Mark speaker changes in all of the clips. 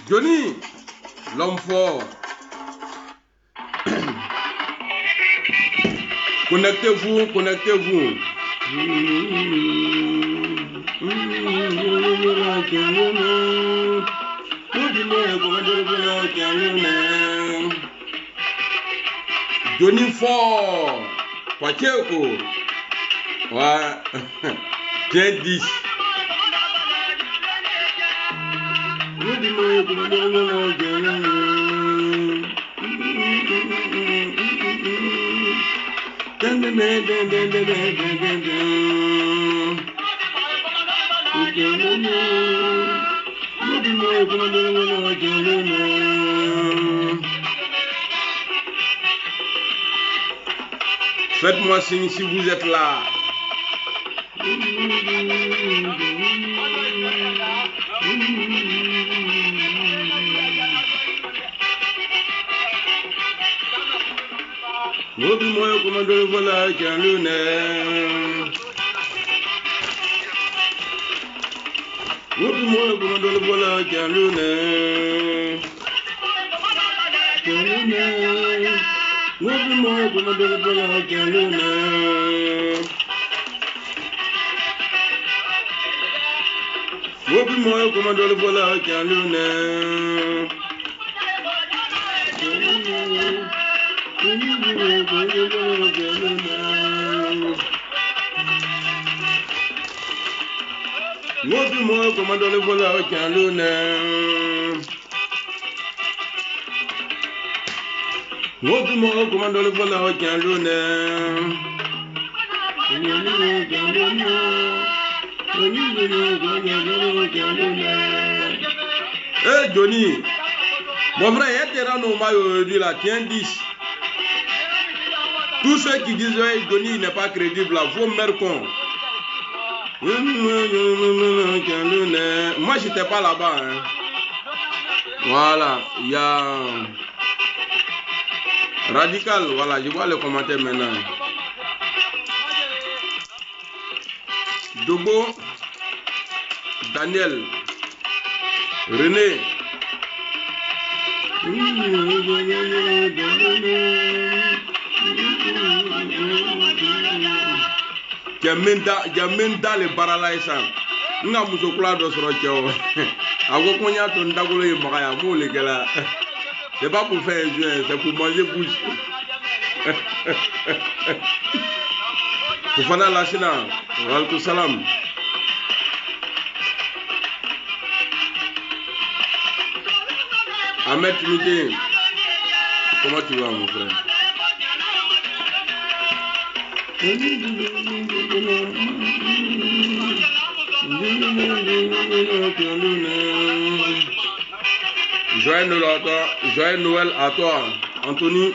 Speaker 1: Johnny, l'homme fort. Connectez-vous, connectez-vous. Johnny fort. Pacheko. Ouais. Tiens 10. Faites-moi signe si vous êtes là. Mobi-moi comment de voilà qu'un lunaire. Mobi-moi comment de voilà qu'un lunaire. Mobi-moi comment de voilà qu'un lunaire. Mobi-moi comment de voilà qu'un lunaire. Mobi-moi comment de voilà qu'un lunaire. Mobi-moi comment de voilà qu'un lunaire. Hey Johnny, mon frère, il y a des aujourd'hui là, tiens 10. Tous ceux qui disent hey, Johnny n'est pas crédible là, vos mères cons. Moi j'étais pas là-bas. Hein. Voilà, il y a Radical, voilà, je vois le commentaire maintenant. Dobo, Daniel, René. Jamenda le barala isa. Nga musokula do soro cheo. Ago konya to ndagolo e magaya mo le gela. C'est pas pour faire un jeu, c'est pour manger bouche. Pour faire la china. Wa alaykoum salam. Ahmed Midi, comment tu vas mon frère? Joyeux Noël à toi, Anthony.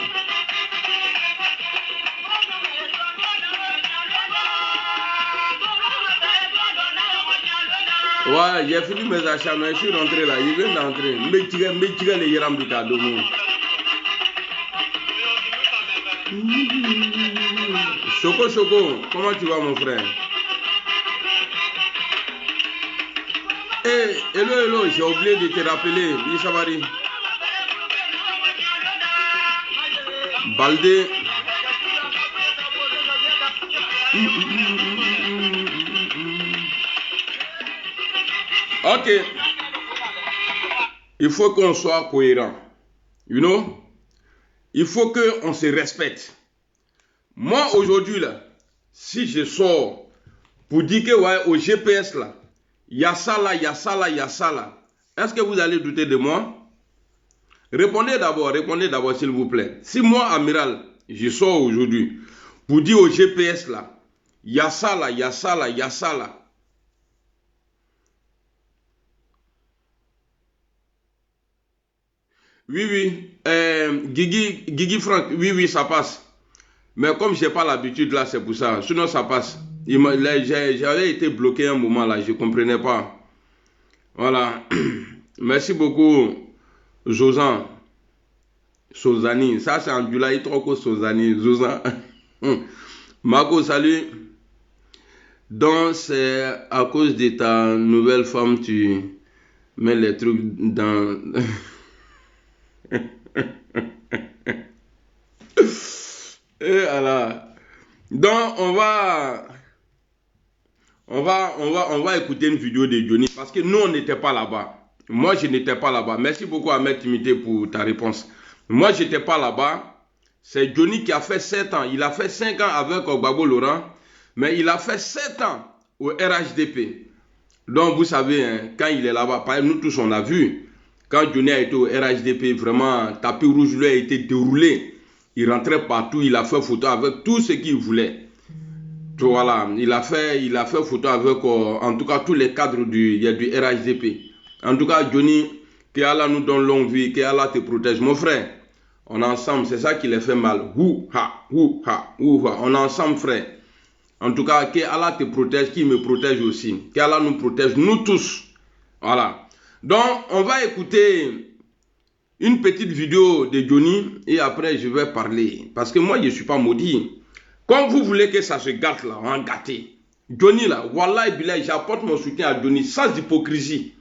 Speaker 1: Ouais, j'ai fini mes achats, mais je suis rentré là, il vient d'entrer. Mais les Yarambika Domo. Choco, comment tu vas mon frère? Eh, hello, j'ai oublié de te rappeler, Isabari. Baldé, Ok. Il faut qu'on soit cohérent. You know? Il faut qu'on se respecte. Moi, aujourd'hui, là, si je sors pour dire que, ouais, au GPS, là, il y a ça là, il y a ça là, il y a ça là, est-ce que vous allez douter de moi? Répondez d'abord, s'il vous plaît. Si moi, amiral, je sors aujourd'hui pour dire au GPS, là, il y a ça là, il y a ça là, il y a ça là. Oui, oui. Guigui Franck, oui, oui, ça passe. Mais comme je n'ai pas l'habitude là, c'est pour ça. Sinon, ça passe. J'avais été bloqué un moment là, je ne comprenais pas. Voilà. Merci beaucoup, Josan. Sozani. Ça, c'est en Dula, il trouve Sozani. Josan. Marco, salut. Donc, c'est à cause de ta nouvelle femme, tu mets les trucs dans... Et voilà. Donc, on va écouter une vidéo de Johnny parce que nous, on n'était pas là-bas. Moi, je n'étais pas là-bas. Merci beaucoup à Ahmed Timité pour ta réponse. Moi, je n'étais pas là-bas. C'est Johnny qui a fait 7 ans. Il a fait 5 ans avec Ogbabo Laurent, mais il a fait 7 ans au RHDP. Donc, vous savez, hein, quand il est là-bas, nous tous, on a vu. Quand Johnny a été au RHDP, vraiment, tapis rouge lui a été déroulé. Il rentrait partout, il a fait photo avec tout ce qu'il voulait. Voilà, il a fait photo avec, en tout cas, tous les cadres du RHDP. En tout cas, Johnny, que Allah nous donne longue vie, que Allah te protège. Mon frère, on est ensemble, c'est ça qui les fait mal. On est ensemble, frère. En tout cas, que Allah te protège, qu'il me protège aussi. Que Allah nous protège, nous tous. Voilà. Donc, on va écouter une petite vidéo de Johnny et après, je vais parler. Parce que moi, je ne suis pas maudit. Quand vous voulez que ça se gâte là, on va gâter. Johnny là, Wallah et Billah, j'apporte mon soutien à Johnny sans hypocrisie.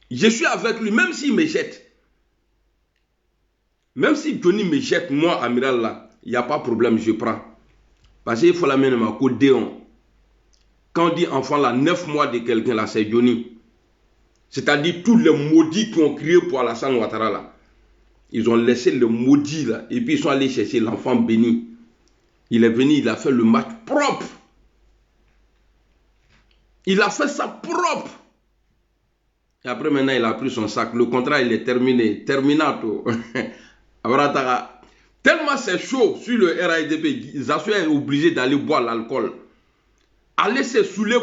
Speaker 1: Je suis avec lui, même s'il me jette. Même si Johnny me jette, moi, amiral là, il n'y a pas de problème, je prends. Parce qu'il faut la mettre à côté. Quand on dit enfant là, 9 mois de quelqu'un là, c'est Johnny. C'est-à-dire tous les maudits qui ont crié pour Alassane Ouattara là. Ils ont laissé le maudit là. Et puis ils sont allés chercher l'enfant béni. Il est venu, il a fait le match propre. Il a fait ça propre. Et après maintenant, il a pris son sac. Le contrat, il est terminé. Terminato. Tellement c'est chaud sur le RAIDP, Zassou est obligé d'aller boire l'alcool. Aller se saouler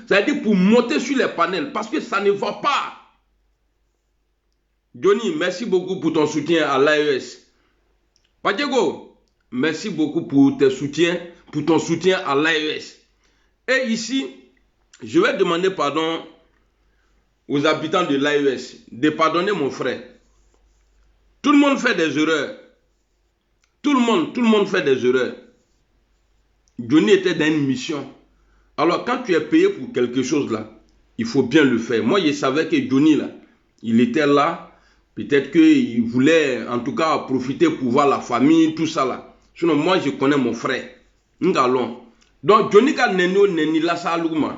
Speaker 1: c'est-à-dire pour monter sur les panels. Parce que ça ne va pas. Johnny, merci beaucoup pour ton soutien à l'AES. Padiego, merci beaucoup pour ton soutien à l'AES. Et ici, je vais demander pardon aux habitants de l'AES de pardonner mon frère. Tout le monde fait des erreurs. Tout le monde fait des erreurs. Johnny était dans une mission. Alors quand tu es payé pour quelque chose là, il faut bien le faire. Moi, je savais que Johnny là, il était là. Peut-être qu'il voulait en tout cas profiter pour voir la famille, tout ça là. Sinon, moi, je connais mon frère. Donc, Johnny Neni Lassa Alouma.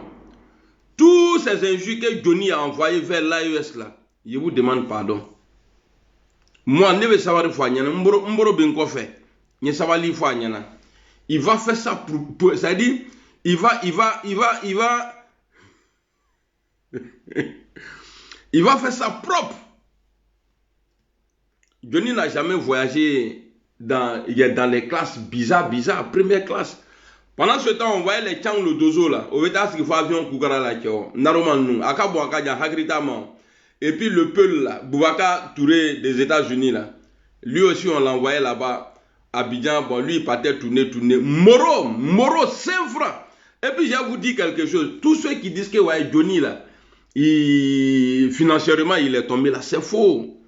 Speaker 1: Tous ces injures que Johnny a envoyés vers l'AES là, je vous demande pardon. Moi, ne veux savoir Mboro Binko fait. Il va faire ça pour c'est-à-dire, il va faire ça propre. Johnny n'a jamais voyagé dans les classes bizarres, première classe. Pendant ce temps, on voyait les Tchang le dozo là. Au Vétas, il faut avion Kougara là. Et puis le Peul là, Boubacar Touré des États-Unis là. Lui aussi, on l'envoyait là-bas. Abidjan, bon, lui, il partait tourner. Moro, 5 francs. Et puis, je vais vous dire quelque chose. Tous ceux qui disent que ouais, Johnny là, financièrement, il est tombé là, c'est faux.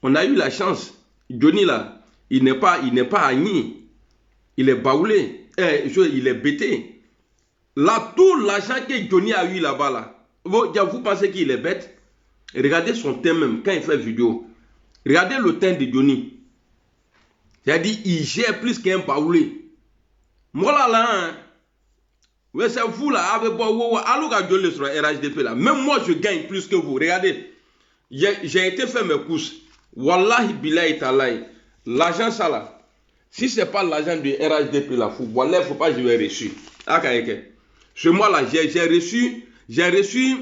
Speaker 1: On a eu la chance. Johnny là, il n'est pas agni. Il est baoulé. Il est bêté. Là, tout l'argent que Johnny a eu là-bas là, vous pensez qu'il est bête? Regardez son teint même quand il fait vidéo. Regardez le teint de Johnny. C'est-à-dire il gère plus qu'un baoulé. Moi là, hein. Ouais, c'est vous là, avec sur RHDP là. Même moi, je gagne plus que vous. Regardez, j'ai été faire mes courses. Wallahi billahi talahi. L'argent ça là, si c'est pas l'argent du RHDP là, il faut pas que je l'ai reçu. Chez moi là, j'ai reçu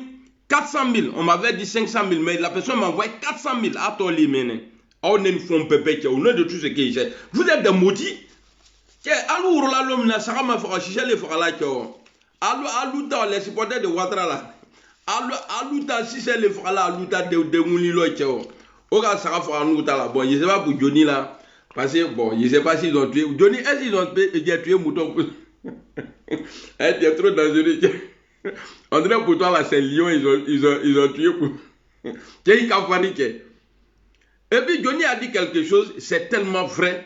Speaker 1: 400 000. On m'avait dit 500 000, mais la personne m'a envoyé 400 000 à toi les ménés. On est une femme pépé, on est de tout ce qui est. Vous êtes des maudits. Alou rola l'homme na saka ma fera chicher les fera là ko. Alou dans les supporters de Ouattara là. Alou dans si c'est les fera là, alou dans de mouli lo ko. Oga saka fera nous là. Bon, je sais pas pour Johnny là parce que bon, je sais pas s'ils ont tué Johnny, est-ce qu'ils ont tué mouton. Elle est trop dangereux. On dirait pour toi là c'est lion, ils ont tué pour. Qu'est-ce qu'il a fait? Et puis Johnny a dit quelque chose, c'est tellement vrai.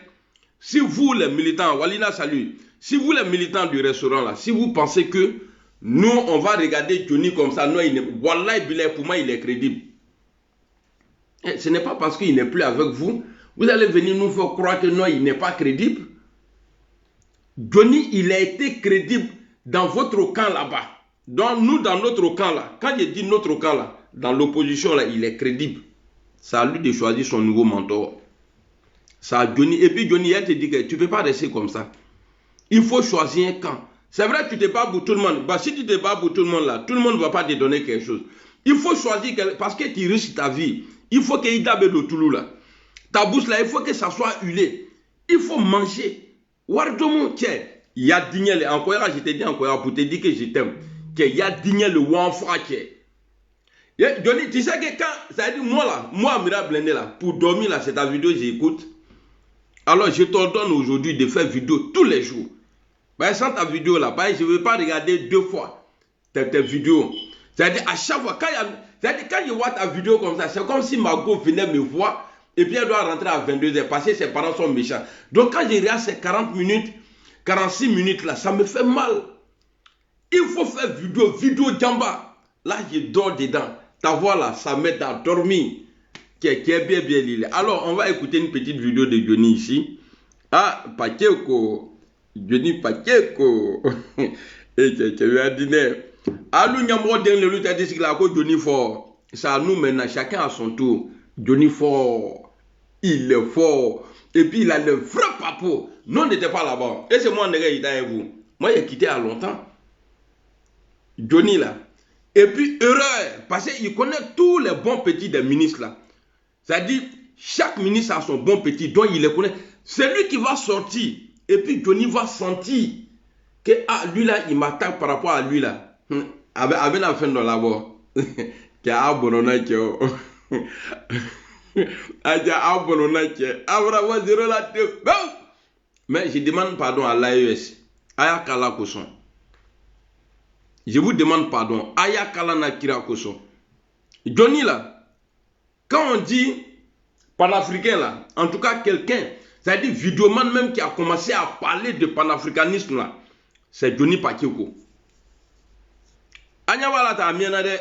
Speaker 1: Si vous les militants, Walina salut, si vous les militants du restaurant là, si vous pensez que nous on va regarder Johnny comme ça, non, pour moi il est crédible. Et ce n'est pas parce qu'il n'est plus avec vous, vous allez venir nous faire croire que non, il n'est pas crédible. Johnny, il a été crédible dans votre camp là-bas. Donc nous dans notre camp là, quand je dis notre camp là, dans l'opposition là, il est crédible. C'est à lui de choisir son nouveau mentor. Ça, Johnny, et puis Johnny, elle te dit que tu ne peux pas rester comme ça. Il faut choisir un camp. C'est vrai que tu te bats pour tout le monde. Bah, si tu te bats pour tout le monde là, tout le monde ne va pas te donner quelque chose. Il faut choisir, parce que tu risques ta vie. Il faut qu'il y ait de Toulou là. Ta bouche là, il faut que ça soit huilé. Il faut manger. Wardomo, tiens, il y a digné, encore je t'ai dit encore pour te dire que je t'aime. Il y a digné le wanfra, tiens. Johnny, tu sais que quand, ça dit moi là, moi Amira Blendé là, pour dormir là, c'est ta vidéo, j'écoute. Alors je t'ordonne aujourd'hui de faire vidéo tous les jours. Bah, sans ta vidéo là, bah, je ne veux pas regarder 2 fois tes vidéos. C'est-à-dire à chaque fois, quand je vois ta vidéo comme ça, c'est comme si Margot venait me voir et puis elle doit rentrer à 22h parce que ses parents sont méchants. Donc quand je regarde ces 40 minutes, 46 minutes là, ça me fait mal. Il faut faire vidéo jamba. Là, je dors dedans. Ta voix là, ça m'aide à dormir. Qui est bien lilé. Alors, on va écouter une petite vidéo de Johnny ici. Ah, Pakeko. Johnny Pakeko. Et tu lui as dit, Alou Nyamro den le lutte a dit qu'il a Johnny fort. Ça nous maintenant, chacun à son tour. Johnny fort. Il est fort. Et puis il a le vrai papo. Non, on n'était pas là-bas. Et c'est moi, et vous. Moi, j'ai quitté à longtemps. Johnny là. Et puis, erreur. Parce qu'il connaît tous les bons petits des ministres là. C'est-à-dire, chaque ministre a son bon petit, dont il les connaît. C'est lui qui va sortir. Et puis, Johnny va sentir que, ah, lui là, il m'attaque par rapport à lui là. Avec la fin de la voix. Qui a abonné, qui a. Mais je demande pardon à l'AES. Ayakala Koson. Je vous demande pardon. Ayakala Nakira Koson. Johnny là. Quand on dit panafricain là, en tout cas quelqu'un, c'est-à-dire vidéoman même qui a commencé à parler de panafricanisme là, c'est Johnny Pakeko. Anyawala ta amienade,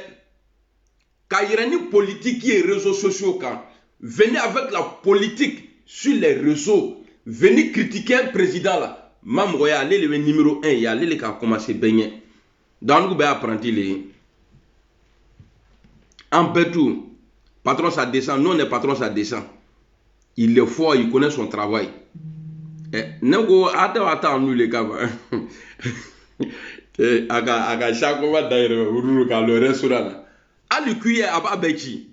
Speaker 1: quand il y a une politique qui est réseaux sociaux, quand venez avec la politique sur les réseaux, venez critiquer un président là, même roya allez le numéro 1, il y a les qui a commencé à baigner. Dans le apprenti les en Betou. Patron, ça descend. Non, les patrons, ça descend. Il est fort, il connaît son travail. Attends, nous les gars. Chaque fois, le restaurant là. À le cuillère, à Bechi.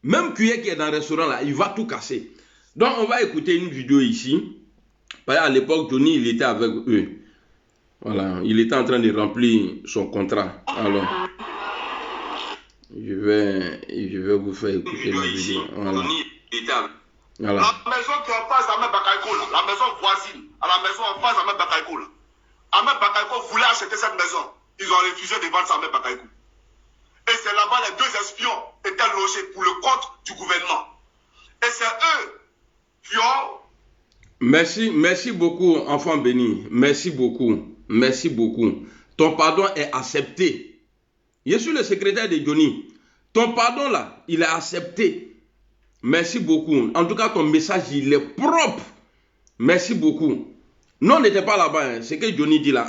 Speaker 1: Même cuillère qui est dans le restaurant là, il va tout casser. Donc, on va écouter une vidéo ici. À l'époque, Johnny, il était avec eux. Voilà, il était en train de remplir son contrat. Alors. Je vais vous faire écouter la vidéo. Voilà. Voilà.
Speaker 2: La maison qui est en face d'Ahmed Bakayoko, la maison voisine, à la maison en face d'Ahmed Bakayoko. Ahmed Bakayoko voulait acheter cette maison. Ils ont refusé de vendre ça à Ahmed Bakayoko. Et c'est là-bas les 2 espions étaient logés pour le compte du gouvernement. Et c'est eux qui ont...
Speaker 1: Merci beaucoup, enfant béni. Merci beaucoup. Merci beaucoup. Ton pardon est accepté. Je suis le secrétaire de Johnny. Ton pardon là, il est accepté. Merci beaucoup. En tout cas, ton message, il est propre. Merci beaucoup. Non, on n'était pas là-bas. Hein. C'est que Johnny dit là.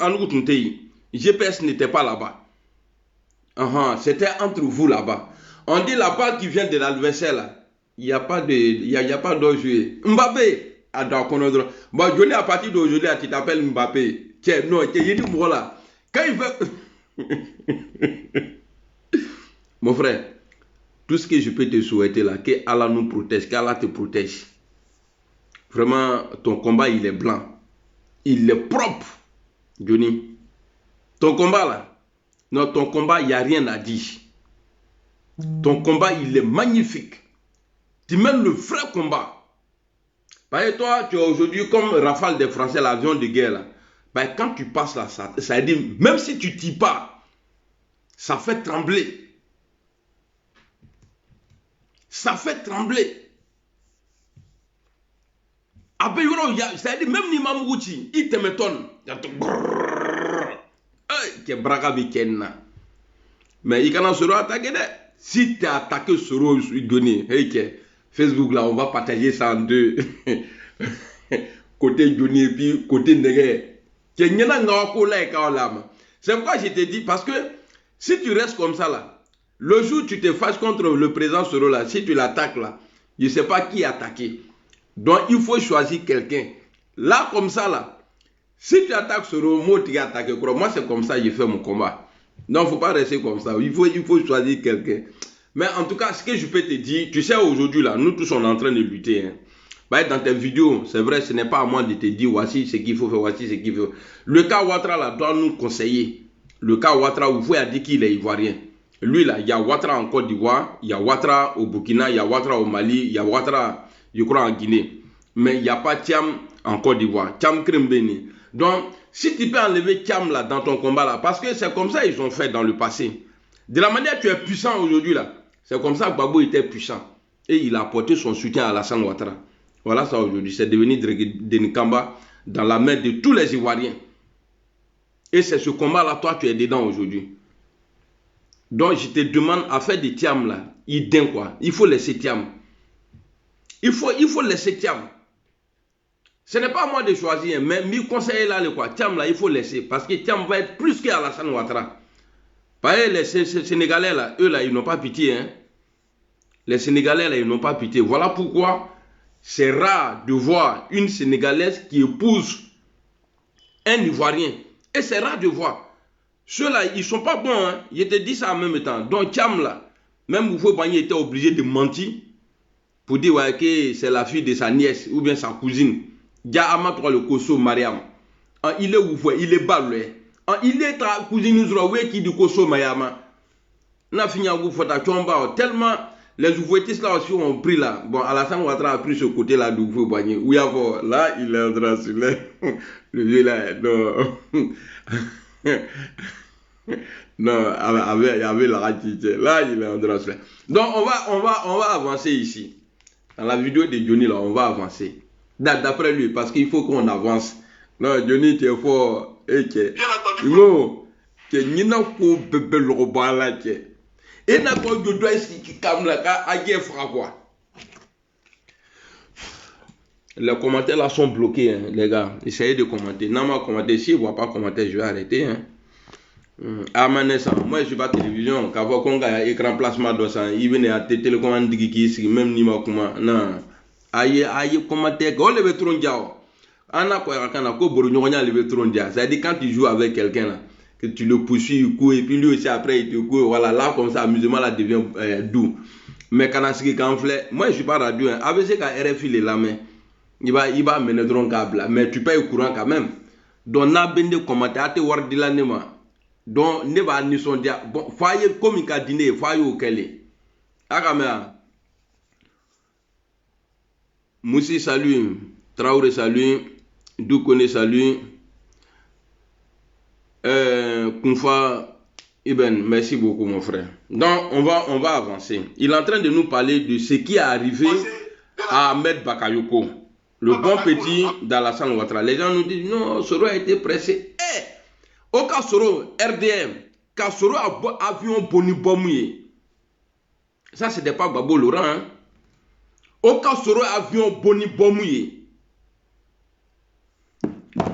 Speaker 1: GPS n'était pas là-bas. C'était entre vous là-bas. On dit la balle qui vient de l'adversaire là. Il n'y a pas d'autre joueur. Mbappé. Bon, Johnny, à partir d'aujourd'hui, tu t'appelles Mbappé. Tiens, non, il dit moi là. Quand il veut. Mon frère, tout ce que je peux te souhaiter là, que Allah nous protège, qu'Allah te protège. Vraiment, ton combat, il est blanc. Il est propre, Johnny. Ton combat là, non, ton combat, il n'y a rien à dire. Ton combat, il est magnifique. Tu mènes le vrai combat. Parce que toi, tu es aujourd'hui comme Rafale des Français, l'avion de guerre là. Ben, quand tu passes là, ça veut dire, même si tu ne tires pas, ça fait trembler. Ça fait trembler. C'est-à-dire, même Nimam Gouti, il te m'étonne. Mais il can Soro attaquer. Si tu as attaqué Soro, donné, Facebook là, on va partager ça en deux. Côté Johnny et puis côté Negue. C'est pourquoi je te dis, parce que si tu restes comme ça là, le jour où tu te fâches contre le président Soro là, si tu l'attaques là, je ne sais pas qui attaquer. Donc il faut choisir quelqu'un. Là comme ça là, si tu attaques Soro, moi tu attaques. Moi c'est comme ça que je fais mon combat. Non, il ne faut pas rester comme ça. Il faut choisir quelqu'un. Mais en tout cas, ce que je peux te dire, tu sais aujourd'hui là, nous tous on est en train de lutter. Hein. Bah, dans tes vidéos, c'est vrai, ce n'est pas à moi de te dire voici ce qu'il faut faire, voici ce qu'il faut. Le cas Ouattara là doit nous conseiller. Le cas Ouattara, vous pouvez dire qu'il est ivoirien. Lui là, il y a Ouattara en Côte d'Ivoire, il y a Ouattara au Burkina, il y a Ouattara au Mali, il y a Ouattara, je crois, en Guinée. Mais il n'y a pas Thiam en Côte d'Ivoire. Thiam Krembeni. Donc, si tu peux enlever Thiam là dans ton combat là, parce que c'est comme ça qu'ils ont fait dans le passé. De la manière que tu es puissant aujourd'hui là, c'est comme ça que Gbagbo était puissant. Et il a apporté son soutien à Alassane Ouattara. Voilà ça aujourd'hui. C'est devenu Denikamba dans la main de tous les Ivoiriens. Et c'est ce combat là, toi tu es dedans aujourd'hui. Donc je te demande à faire des Thiam là. Idem quoi. Il faut laisser Thiam. Il faut laisser Thiam. Ce n'est pas à moi de choisir, mais me conseiller là, le quoi. Thiam là, il faut laisser. Parce que Thiam va être plus qu'Alassane Ouattara. Parce que les Sénégalais là, eux là, ils n'ont pas pitié. Hein. Les Sénégalais là, ils n'ont pas pitié. Voilà pourquoi c'est rare de voir une Sénégalaise qui épouse un Ivoirien. Et c'est rare de voir. Ceux-là, ils ne sont pas bons. Hein. Je te dis ça en même temps. Donc Thiam là, même Oufo Bagné était obligé de mentir pour dire ouais, que c'est la fille de sa nièce ou bien sa cousine. Dia Amatora le Koso Mariam. Il est Oufo, il est balé. Il est ta cousine Uzraoue qui du Koso Mayama. N'a fini à Oufo Tachomba. Tellement les Oufouettistes là aussi ont pris là. Bon, Alassane Ouattara a pris ce côté là d'Oufo Bagné. Oui, là, il est en train de se lever. Le vieux là, non. Non, avec la ratité. Là, il est en train de se lever. Donc, on va avancer ici. Dans la vidéo de Johnny, là, on va avancer. D'après lui, parce qu'il faut qu'on avance. Non, Johnny, tu es fort. Et que. Non, que n'y n'a pas bébé le robot là. Et n'a pas de doigt qui comme là, à guerre quoi. Les commentaires là sont bloqués, hein, les gars. Essayez de commenter. Non, moi, commenter. Si vous ne voyez pas commenter, je vais arrêter. Hein. Moi je suis pas télévision quand vous avez écran placement d'ossan il vient à télécommande qui même ni ma comment non aïe commenter on le trop diao ana ko kana ko boru nyonya le trop dia ça dit quand tu joues avec quelqu'un là que tu le poursuis et puis lui aussi après il te court voilà là comme ça amusement là devient doux mais quand ce qui conflait moi je suis pas radio hein. Avec ce RFI les la main il va mener trop câble mais tu payes au courant quand même donc na bende commenter à te voir de l'anima. Donc, ne va ni son dia. Bon, foyer comme il a dîné, foyer au Kelly. Akamea. Moussi salut, Traoré salut, Doukone salut, Kounfa Ibn, merci beaucoup mon frère. Donc, on va avancer. Il est en train de nous parler de ce qui est arrivé à Ahmed Bakayoko, le bon petit d'Alassane Ouattara. Les gens nous disent non, Soro a été pressé. Au cas Soro, RDM, quand Soro a avion boni bomouye. Ça, c'était pas Gbagbo Laurent. Hein? Au cas Soro avion boni bomouye.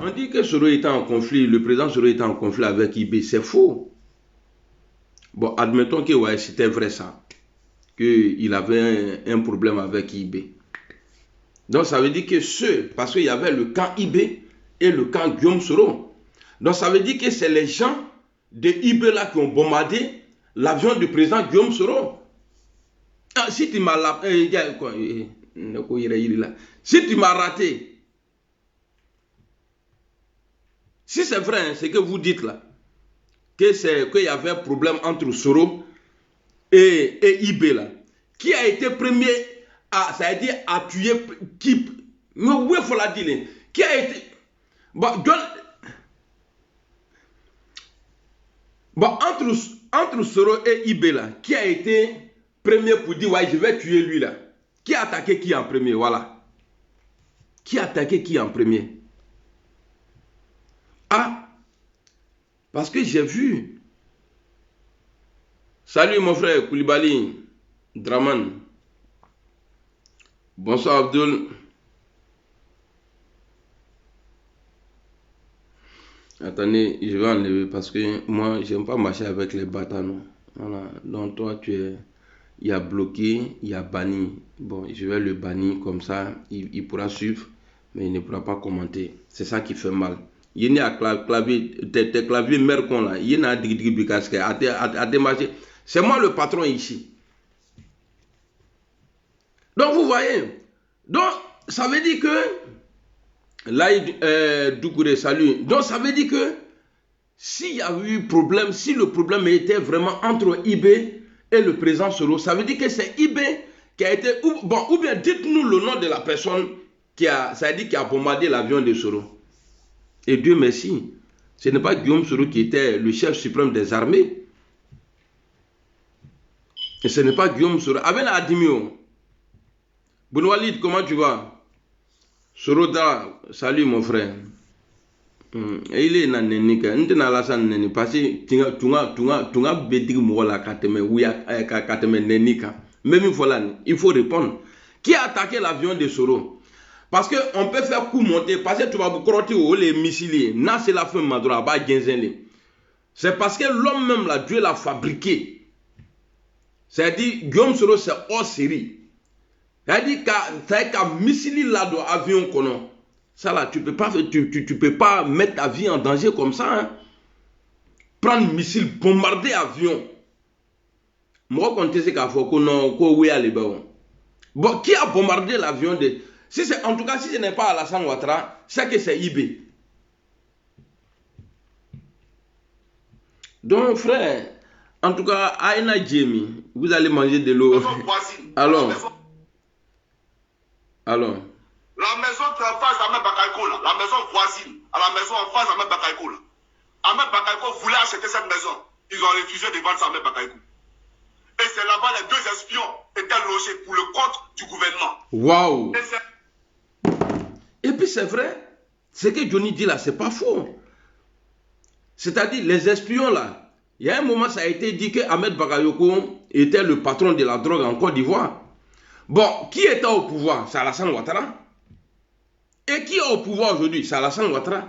Speaker 1: On dit que Soro était en conflit, le président Soro était en conflit avec IB. C'est faux. Bon, admettons que ouais, c'était vrai ça. Qu'il avait un problème avec IB. Donc ça veut dire que parce qu'il y avait le camp IB et le camp Guillaume Soro. Donc ça veut dire que c'est les gens de IB là qui ont bombardé l'avion du président Guillaume Soro. Ah, si tu m'as si tu m'as raté, si c'est vrai hein, ce que vous dites là, qu'il y avait un problème entre Soro et IB là, qui a été premier ça veut dire à tuer qui, mais oui, il faut la dire, qui a été entre Soro et IB là, qui a été premier pour dire ouais je vais tuer lui là, qui a attaqué qui en premier, voilà, qui a attaqué qui en premier? Ah, parce que j'ai vu. Salut mon frère Koulibaly Draman. Bonsoir Abdul. Attendez, je vais enlever parce que moi, j'aime pas marcher avec les bâtons. Voilà. Donc toi, il y a bloqué, il y a banni. Bon, je vais le bannir comme ça, il pourra suivre, mais il ne pourra pas commenter. C'est ça qui fait mal. Il y a clavier, tes claviers mercon là, il y a des marchés. C'est moi le patron ici. Donc vous voyez, donc ça veut dire que là, Doucouré, salut. Donc ça veut dire que s'il y a eu problème, si le problème était vraiment entre IB et le président Soro, ça veut dire que c'est IB qui a été, ou bien dites-nous le nom de la personne qui a bombardé l'avion de Soro. Et Dieu merci, ce n'est pas Guillaume Soro qui était le chef suprême des armées. Et ce n'est pas Guillaume Soro. Aben Adimio. Bounoualid, comment tu vas? Soroda, salut mon frère. Il est nan nenika. N'tena la san neni. Parce que tunga bedik mola kateme ouya kateme nenika. Même il faut répondre. Qui a attaqué l'avion de Soro? Parce que on peut faire coup monter. Parce que tu vas vous crotter les missiles. Na c'est la fin madra ba genzenle. C'est parce que l'homme même là, Dieu l'a fabriqué. C'est-à-dire, Guillaume Soro, c'est hors série. C'est-à-dire qu'un missile là dans l'avion, ça là, tu peux pas mettre ta vie en danger comme ça. Hein? Prendre missile, bombarder avion. Moi, quand tu sais qu'il faut qu'on aille bon, qui a bombardé l'avion de... En tout cas, si ce n'est pas Alassane Ouattara, c'est que c'est IB. Donc, frère... En tout cas, Aïna Djemi, vous allez manger de l'eau. Alors.
Speaker 2: La maison qui est en face d'Ahmed Bakaïko, la maison voisine, à la maison en face d'Ahmed Bakaïko. Ahmed Bakaïko voulait acheter cette maison. Ils ont refusé de vendre ça à Ahmed Bakaïko. Et c'est là-bas les deux espions étaient logés pour le compte du gouvernement.
Speaker 1: Waouh! Et puis c'est vrai, ce que Johnny dit là, c'est pas faux. C'est-à-dire, les espions là. Il y a un moment, ça a été dit que Ahmed Bakayoko était le patron de la drogue en Côte d'Ivoire. Bon, qui était au pouvoir? C'est Alassane Ouattara. Et qui est au pouvoir aujourd'hui? C'est Alassane Ouattara.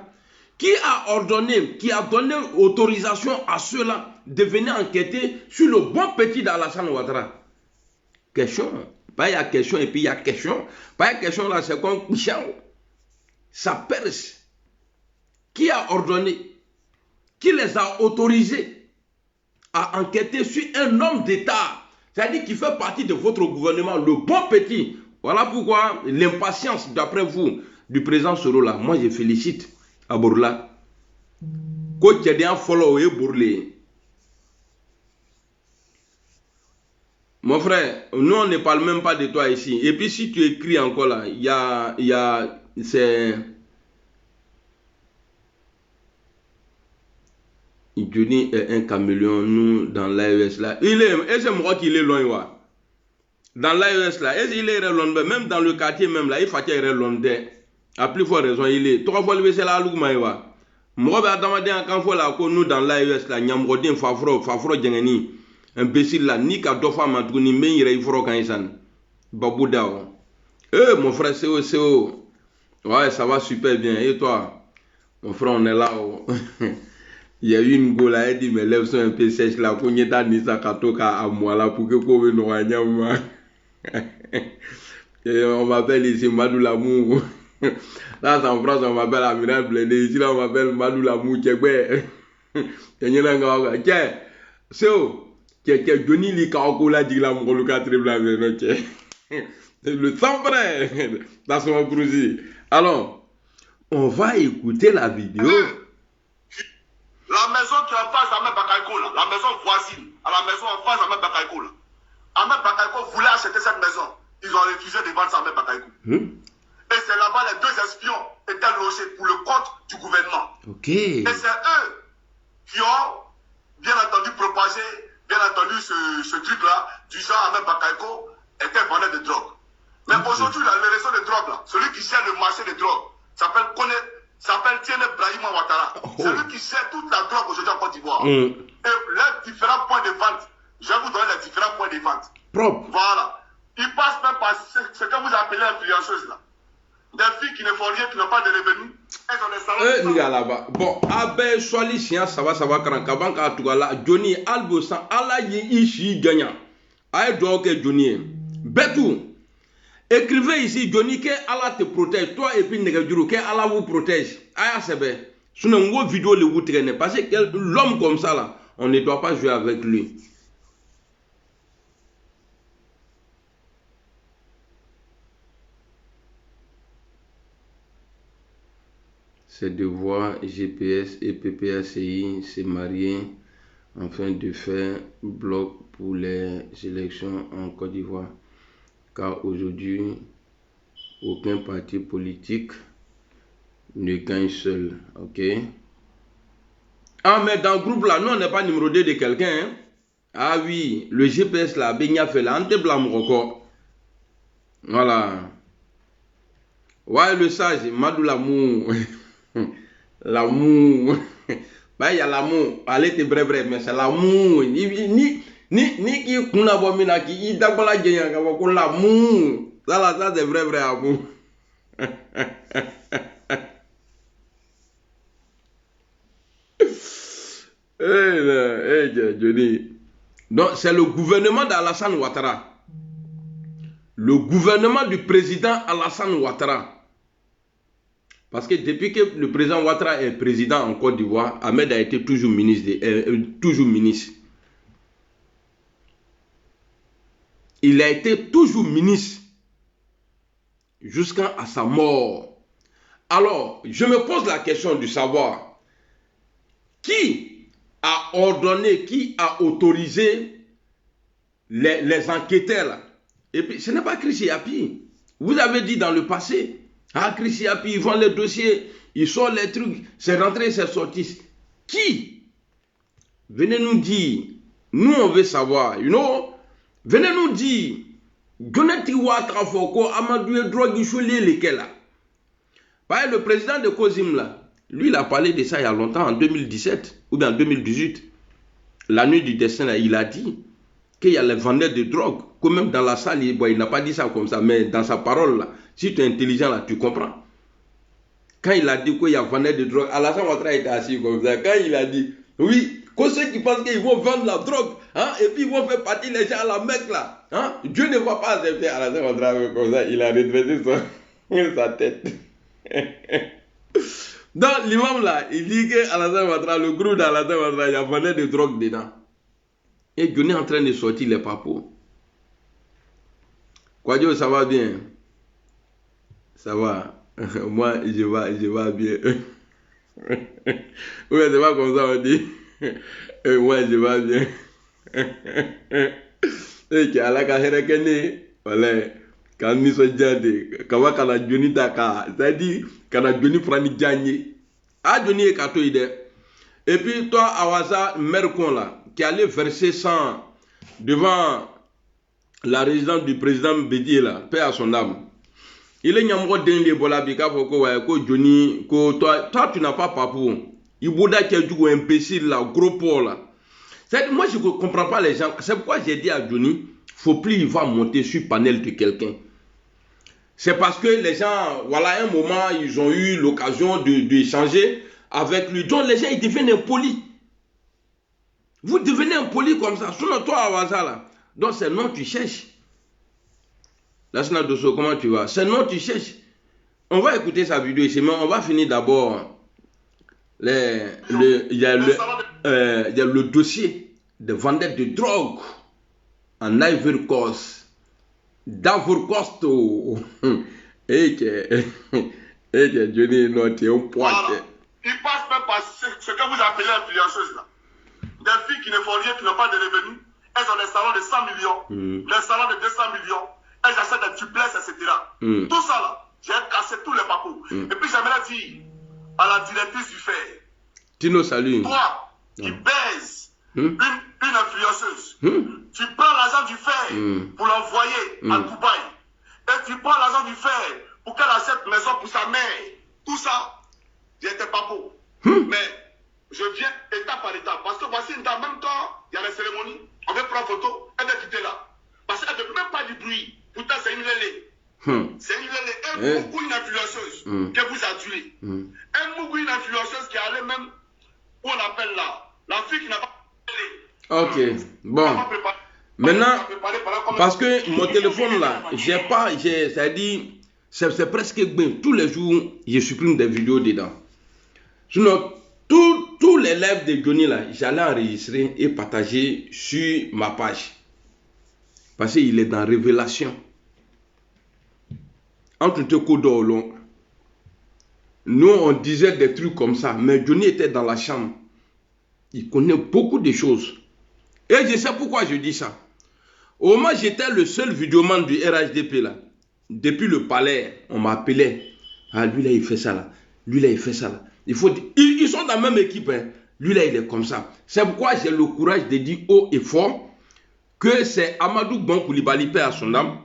Speaker 1: Qui a donné autorisation à ceux-là de venir enquêter sur le bon petit d'Alassane Ouattara? Question. Pas il y a question et puis il y a question. Pas il y a question là, c'est comme ça perce. Qui a ordonné? Qui les a autorisés à enquêter sur un homme d'État, c'est-à-dire qui fait partie de votre gouvernement, le bon petit? Voilà pourquoi l'impatience, d'après vous, du président Soro là, moi je félicite à Bourla. Quand il y a des follow et Bourlé. Mon frère, nous on ne parle même pas de toi ici. Et puis si tu écris encore là, il y a c'est... Johnny est un caméléon, nous, dans l'AES là. Et c'est moi qui est loin, ouais. Dans l'AES là, et il est loin, même dans le quartier même là, il faut qu'il est loin. À plus forte raison, il est. Trois fois le c'est là, Lougmaïwa. Moi, je vais demander quand faut là, nous dans l'AES là, Nyamrodin, Fafro, Djengeni, imbécile là, ni qu'à deux fois, Madouni, mais il est fort quand il s'en. Babouda. Mon frère, c'est ouais, ça va super bien. Et toi? Mon frère, on est là. Oh. Il y a eu une go là, elle dit mes lèvres sont un peu sèches là. Pour n'y avoir ni ça à moi là pour que vous nous voyez. On m'appelle ici Madou Lamou. Là, en France, on m'appelle Amiral Blendé. Ici, là, on m'appelle Madou Lamou. Tiens, Johnny Likaokola dit la Mourouka Tribla. Le sang vrai. Dans son cruise. Alors, on va écouter la vidéo.
Speaker 2: La maison qui est en face d'Ahmed Bakaïko, la maison voisine, à la maison en face d'Ahmed Bakaïko. Ahmed Bakaïko voulait acheter cette maison. Ils ont refusé de vendre ça à Ahmed Bakaïko. Et c'est là-bas les deux espions étaient logés pour le compte du gouvernement.
Speaker 1: Okay.
Speaker 2: Et c'est eux qui ont, bien entendu, propagé, bien entendu, ce truc-là, du genre Ahmed Bakaïko était vendeur de drogue. Mais aujourd'hui, le réseau de drogue, là, celui qui gère le marché de drogue, s'appelle Tiene Brahima Ouattara. C'est lui qui gère toute la drogue aujourd'hui en Côte d'Ivoire. Et les différents points de vente, je vais vous donner les différents points de vente.
Speaker 1: Propre.
Speaker 2: Voilà. Ils passent même par ce que vous appelez influenceuses là. Des filles qui ne font rien, qui n'ont pas de revenus. Elles ont des salons.
Speaker 1: Là-bas. Bon, Abe Swali Sian, ça va, Krankabanka, Tougala, Johnny Albosan, Allah Ishi gagnant. Aïe, donc, Johnny. Betou. Écrivez ici, Johnny, que Allah te protège. Toi et puis Negadjuru, que Allah vous protège. Aïe, c'est bien. Sinon, une vidéo le vous traînez. Parce que l'homme comme ça, là, on ne doit pas jouer avec lui. Ses devoirs, GPS et PPACI se marier afin de faire bloc pour les élections en Côte d'Ivoire. Car aujourd'hui, aucun parti politique ne gagne seul. Ok? Ah, mais dans le groupe là, nous, on n'est pas numéro 2 de quelqu'un. Hein? Ah oui, le GPS là, Benya fait là, on te blâme encore. Voilà. Ouais, le sage, Madou Lamou. L'amour. Bah, il y a l'amour. Allez, t'es bref, mais c'est l'amour. Ni qui kuna bomina qui y d'abord gagner quand l'amour. Ça c'est vrai amour. Johnny. Donc c'est le gouvernement d'Alassane Ouattara. Le gouvernement du président Alassane Ouattara. Parce que depuis que le président Ouattara est président en Côte d'Ivoire, Ahmed a été toujours ministre. Il a été toujours ministre jusqu'à sa mort. Alors, je me pose la question de savoir qui a ordonné, qui a autorisé les enquêteurs là. Et puis, ce n'est pas Chrissy Yapi. Vous avez dit dans le passé, ah, Chrissy Yapi, ils vont les dossiers, ils sortent les trucs, c'est rentré, c'est sorti. Qui? Venez nous dire, nous on veut savoir, you know, venez nous dire, Goneti Ouattara Foko, Amadou Drogue, lesquels là. Le président de Kozim là, lui il a parlé de ça il y a longtemps, en 2017 ou bien en 2018. La nuit du destin là, il a dit qu'il y a les vendeurs de drogue, que même dans la salle, il n'a pas dit ça comme ça, mais dans sa parole là, si tu es intelligent là, tu comprends. Quand il a dit qu'il y a vendeurs de drogue, Alassane Ouattara était assis comme ça. Quand il a dit, oui, que ceux qui pensent qu'ils vont vendre la drogue, hein, et puis ils vont faire partir les gens à la Mecque là, hein, Dieu ne va pas accepter Alassane Ouattara comme ça, il a redressé sa tête. Donc l'imam là, il dit que Alassane Ouattara, le groupe d'Alassane Ouattara, il y a vendeur de drogue dedans. Et Johnny est en train de sortir les papos. Kwadjo, ça va bien? Ça va. Moi, je vais bien. Oui, c'est pas comme ça on dit. Moi, je vais bien. Et qui a la carrière qu'elle voilà. Quand nous sommes jadés, quand on a Johnny Daka, c'est-à-dire quand on a Johnny Frani Djani, ah Johnny est catoïde. Et puis toi, Awaza Mercon là, qui allait verser 100 devant la résidence du président Bédier là, paix à son âme. Il est nyamro dengue bolabika ko Johnny, toi tu n'as pas papou. Il bouda qui a du imbécile là, gros porc là. Moi je ne comprends pas les gens. C'est pourquoi j'ai dit à Johnny, faut plus il va monter sur panel de quelqu'un. C'est parce que les gens, voilà, à un moment, ils ont eu l'occasion d'échanger avec lui. Donc les gens, ils deviennent impolis. Vous devenez impoli comme ça. Sinon, toi, Awaza, là. Donc c'est non, tu cherches. Lassana Dosso, comment tu vas? C'est non, tu cherches. On va écouter sa vidéo ici, mais on va finir d'abord. Il y a le dossier de vendette de drogue en Ivory Coast. d'Ivory Coast. Et que Johnny, non, tu es un poids.
Speaker 2: Voilà. Il passe même par ce que vous appelez influenceuses là. Des filles qui ne font rien, qui n'ont pas de revenus. Elles ont des salons de 100 millions, des salons de 200 millions. Elles achètent des duplex, etc. Tout ça là, j'ai cassé tous les papous. Et puis j'aimerais dire à la directrice du FAIR,
Speaker 1: Tino, salut.
Speaker 2: toi qui baises une influenceuse, tu prends l'argent du FAIR pour l'envoyer à Dubaï. Et tu prends l'argent du FAIR pour qu'elle achète une maison pour sa mère. Tout ça, j'étais pas pour. Mais je viens étape par étape. Parce que voici une dame, même quand il y a la cérémonie, on veut prendre photo, elle est quitter là. Parce qu'elle ne fait même pas du bruit. Pourtant, c'est une lélé. C'est une lélé. Elle beaucoup une influenceuse que vous adulez. Elle beaucoup une influenceuse qui allait même, où on appelle là, la fille qui n'a pas
Speaker 1: lélé. Ok, bon. Maintenant, parce que mon téléphone là, c'est-à-dire, c'est presque bien. Tous les jours, je supprime des vidéos dedans. Sinon, tous les lives de Johnny là, j'allais enregistrer et partager sur ma page. Parce qu'il est dans révélation. Entre Tekodolo, nous on disait des trucs comme ça, mais Johnny était dans la chambre. Il connaît beaucoup de choses. Et je sais pourquoi je dis ça. Au moment où j'étais le seul vidéoman du RHDP là, depuis le palais, on m'appelait. Ah, lui là, il fait ça là. Lui là, il fait ça là. Ils sont dans la même équipe. Hein. Lui là, il est comme ça. C'est pourquoi j'ai le courage de dire haut et fort que c'est Amadou Bon Koulibaly, paix à son âme.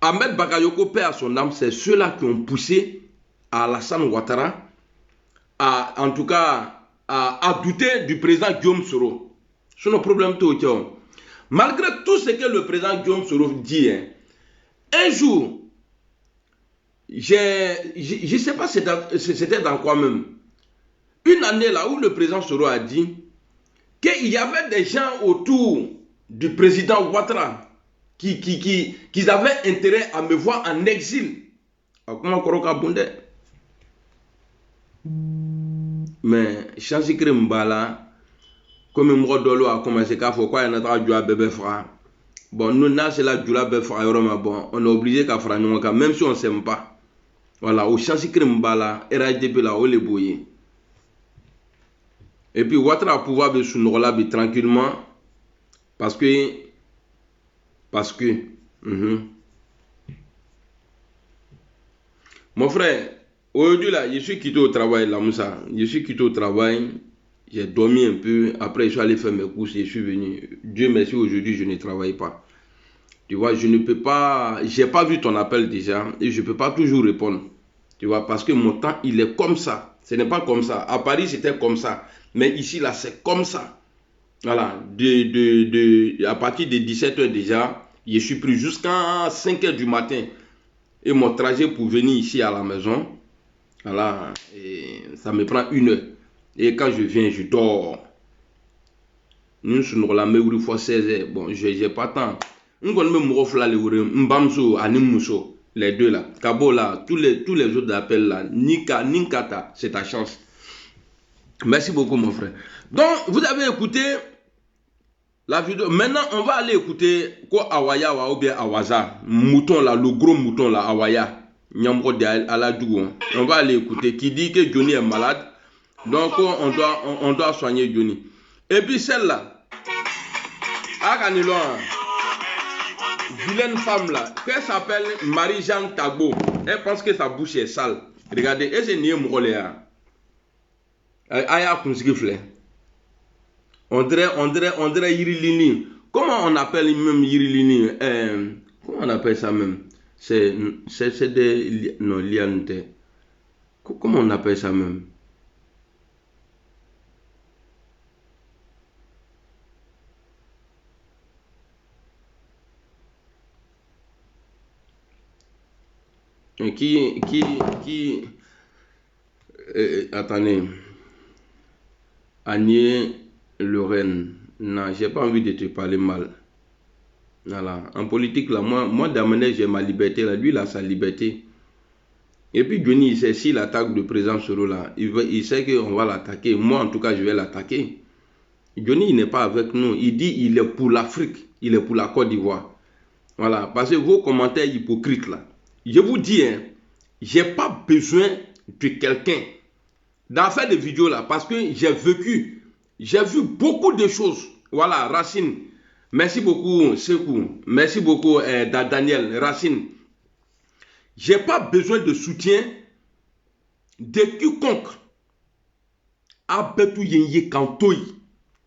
Speaker 1: Ahmed Bakayoko, paix à son âme. C'est ceux-là qui ont poussé à Alassane Ouattara, en tout cas, à douter du président Guillaume Soro. C'est nos problèmes tout. Malgré tout ce que le président Guillaume Soro dit, hein, un jour, je ne sais pas c'était dans quoi même. Une année là où le président Soro a dit qu'il y avait des gens autour du président Ouattara qui avaient intérêt à me voir en exil. Mais Chansi Krimbala, comme moi Dolo a commencé à faire quoi, il y a un bébé frère. Bon, nous, là, c'est là que bon, on est obligé qu'à faire nous, même si on ne s'aime pas. Voilà, au Chansi Krimbala, RHDP là, on les bouillé. Et puis, Ouattara pouvoir de sous là, tranquillement. Parce que. Mon frère, aujourd'hui là, je suis quitté au travail là, Moussa. Je suis quitté au travail. J'ai dormi un peu. Après, je suis allé faire mes courses et je suis venu. Dieu merci, aujourd'hui, je ne travaille pas. Tu vois, je ne peux pas. J'ai pas vu ton appel déjà. Et je ne peux pas toujours répondre. Tu vois, parce que mon temps, il est comme ça. Ce n'est pas comme ça. À Paris, c'était comme ça. Mais ici, là, c'est comme ça. Voilà. À partir de 17 h déjà, je suis pris jusqu'à 5 h du matin. Et mon trajet pour venir ici à la maison, voilà, et ça me prend 1 heure. Et quand je viens, je dors. Nous sommes la meilleure fois 16 h. Bon, je n'ai pas tant. Nous connaissons les deux là. Kabo là, tous les autres appels là. Ninkata, c'est ta chance. Merci beaucoup, mon frère. Donc, vous avez écouté la vidéo. Maintenant, on va aller écouter quoi Awaya ou bien Awaza. Mouton là, le gros mouton là, Awaya. On va aller écouter qui dit que Johnny est malade. Donc, on doit soigner Johnny. Et puis celle-là, vilaine femme là, qu'elle s'appelle Marie-Jeanne Tagbo. Elle pense que sa bouche est sale. Regardez, elle s'est niée Mouroléa. Aya Kunskifle. On dirait Yirilini. Comment on appelle même Yirilini? Comment on appelle ça même? C'est des... Non, liantes. Comment on appelle ça même? Attendez. Agnès Lorraine. Non, j'ai pas envie de te parler mal. Voilà. En politique, là, moi d'amener, j'ai ma liberté. Là. Lui, il a sa liberté. Et puis, Johnny, il sait s'il attaque le président Soro, là, il sait qu'on va l'attaquer. Moi, en tout cas, je vais l'attaquer. Johnny, il n'est pas avec nous. Il dit il est pour l'Afrique. Il est pour la Côte d'Ivoire. Voilà. Parce que vos commentaires hypocrites, là. Je vous dis, hein, j'ai pas besoin de quelqu'un d'en faire des vidéos là, parce que j'ai vu beaucoup de choses. Voilà, Racine, merci beaucoup, Sekou, merci beaucoup, Daniel, Racine. J'ai pas besoin de soutien de quiconque. Abetou Yenye Kantoy,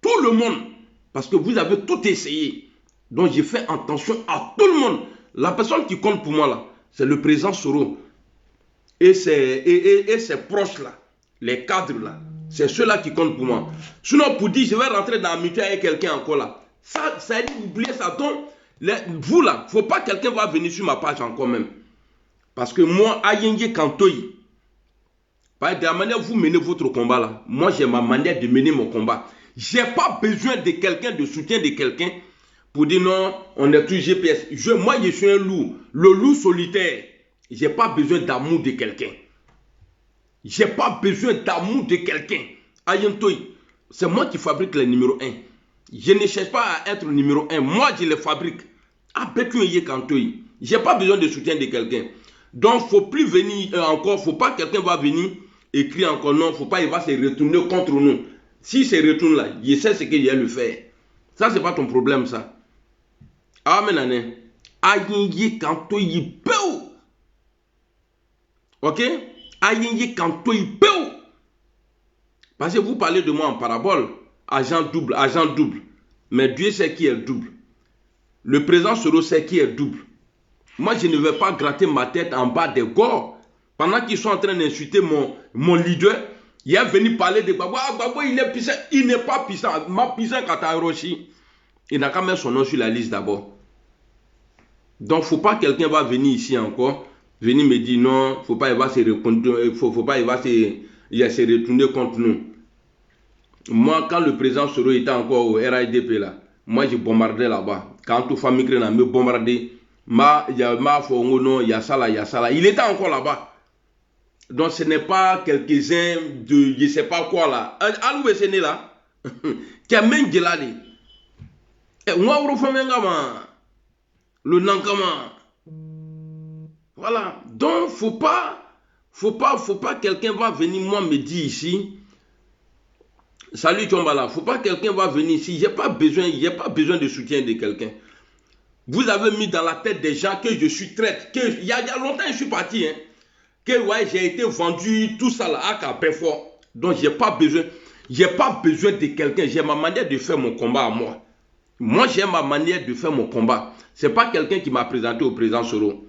Speaker 1: tout le monde, parce que vous avez tout essayé. Donc j'ai fait attention à tout le monde. La personne qui compte pour moi là, c'est le président Soro et ses proches là. Les cadres là, c'est ceux-là qui comptent pour moi. Sinon, pour dire, je vais rentrer dans la mutuelle avec quelqu'un encore là. Ça dit, oubliez ça. Donc, vous là, il ne faut pas que quelqu'un va venir sur ma page encore même. Parce que moi, Ayenge Kantoy, de la manière vous menez votre combat là, moi j'ai ma manière de mener mon combat. Je n'ai pas besoin de quelqu'un, de soutien de quelqu'un pour dire non, on est tous GPS. Moi, je suis un loup, le loup solitaire. Je n'ai pas besoin d'amour de quelqu'un. Je n'ai pas besoin d'amour de quelqu'un. Ayentoy, c'est moi qui fabrique le numéro 1. Je ne cherche pas à être le numéro 1. Moi, je le fabrique. Je n'ai pas besoin de soutien de quelqu'un. Donc, il ne faut plus venir encore. Il ne faut pas que quelqu'un va venir écrire encore non. Il ne faut pas, il va se retourner contre nous. Si se retourne là, je sais ce qu'il y a à le faire. Ça, ce n'est pas ton problème, ça. Amen. Ayenye Kantoy peu. Ok? Ayenye Kantoy peu. Parce que vous parlez de moi en parabole. Agent double, agent double. Mais Dieu sait qui est double. Le président Soro sait qui est double. Moi, je ne vais pas gratter ma tête en bas des gorges. Pendant qu'ils sont en train d'insulter mon leader, il est venu parler de Gbagbo. Ah, Gbagbo, il est puissant. Il n'est pas puissant. Ma puissant quand à Hiroshi. Il n'a qu'à mettre son nom sur la liste d'abord. Donc, il ne faut pas que quelqu'un va venir ici encore, venir me dire non, il ne faut pas, il va se répondre, faut pas, il va se retourner contre nous. Moi, quand le président Soro était encore au RIDP là, moi je bombardais là-bas. Quand tout famille a me bombardé, il y a ça là. Il était encore là-bas. Donc ce n'est pas quelques-uns de je ne sais pas quoi là. Alou est né là. Qui a même gelé. Et moi, le Nankama. Voilà. Donc, faut pas quelqu'un va venir moi me dire ici. Salut Tchombala. Faut pas quelqu'un va venir ici. Il n'y a pas besoin de soutien de quelqu'un. Vous avez mis dans la tête des gens que je suis traître. Il y a longtemps je suis parti. Hein, que ouais, j'ai été vendu, tout ça là, à Capefort. Donc, j'ai pas besoin de quelqu'un. J'ai ma manière de faire mon combat à moi. Moi, j'ai ma manière de faire mon combat. Ce n'est pas quelqu'un qui m'a présenté au président Soro.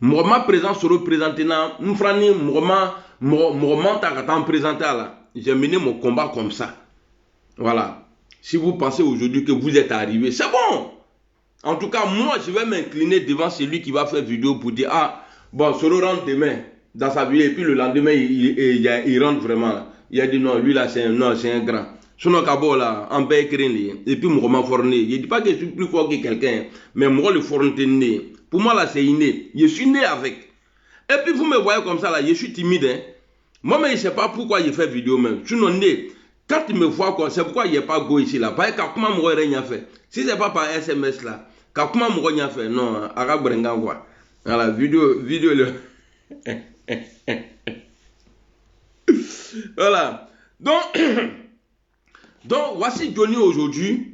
Speaker 1: Moi, président Soro présenté là, j'ai mené mon combat comme ça. Voilà. Si vous pensez aujourd'hui que vous êtes arrivé, c'est bon. En tout cas, moi, je vais m'incliner devant celui qui va faire vidéo pour dire, ah, bon, Soro rentre demain dans sa vie, et puis le lendemain, il rentre vraiment là. Il a dit non, lui là, c'est un grand. Sinon, Kabo là, en paix, et puis moi, forné. Je ne dis pas que je suis plus fort que quelqu'un, mais moi, le forné né. Pour moi, là, c'est inné. Je suis né avec. Et puis, vous me voyez comme ça, là, je suis timide. Hein. Moi, mais je ne sais pas pourquoi je fais vidéo même. Sinon, né. Quand tu me vois, c'est pourquoi il n'y a pas go ici, là. Parce que comment moi, rien fait. Si ce n'est pas par SMS, là, comment moi, rien fait. Non, Arabe Brengan, quoi. Voilà, vidéo, le. Voilà. Donc, voici Johnny aujourd'hui.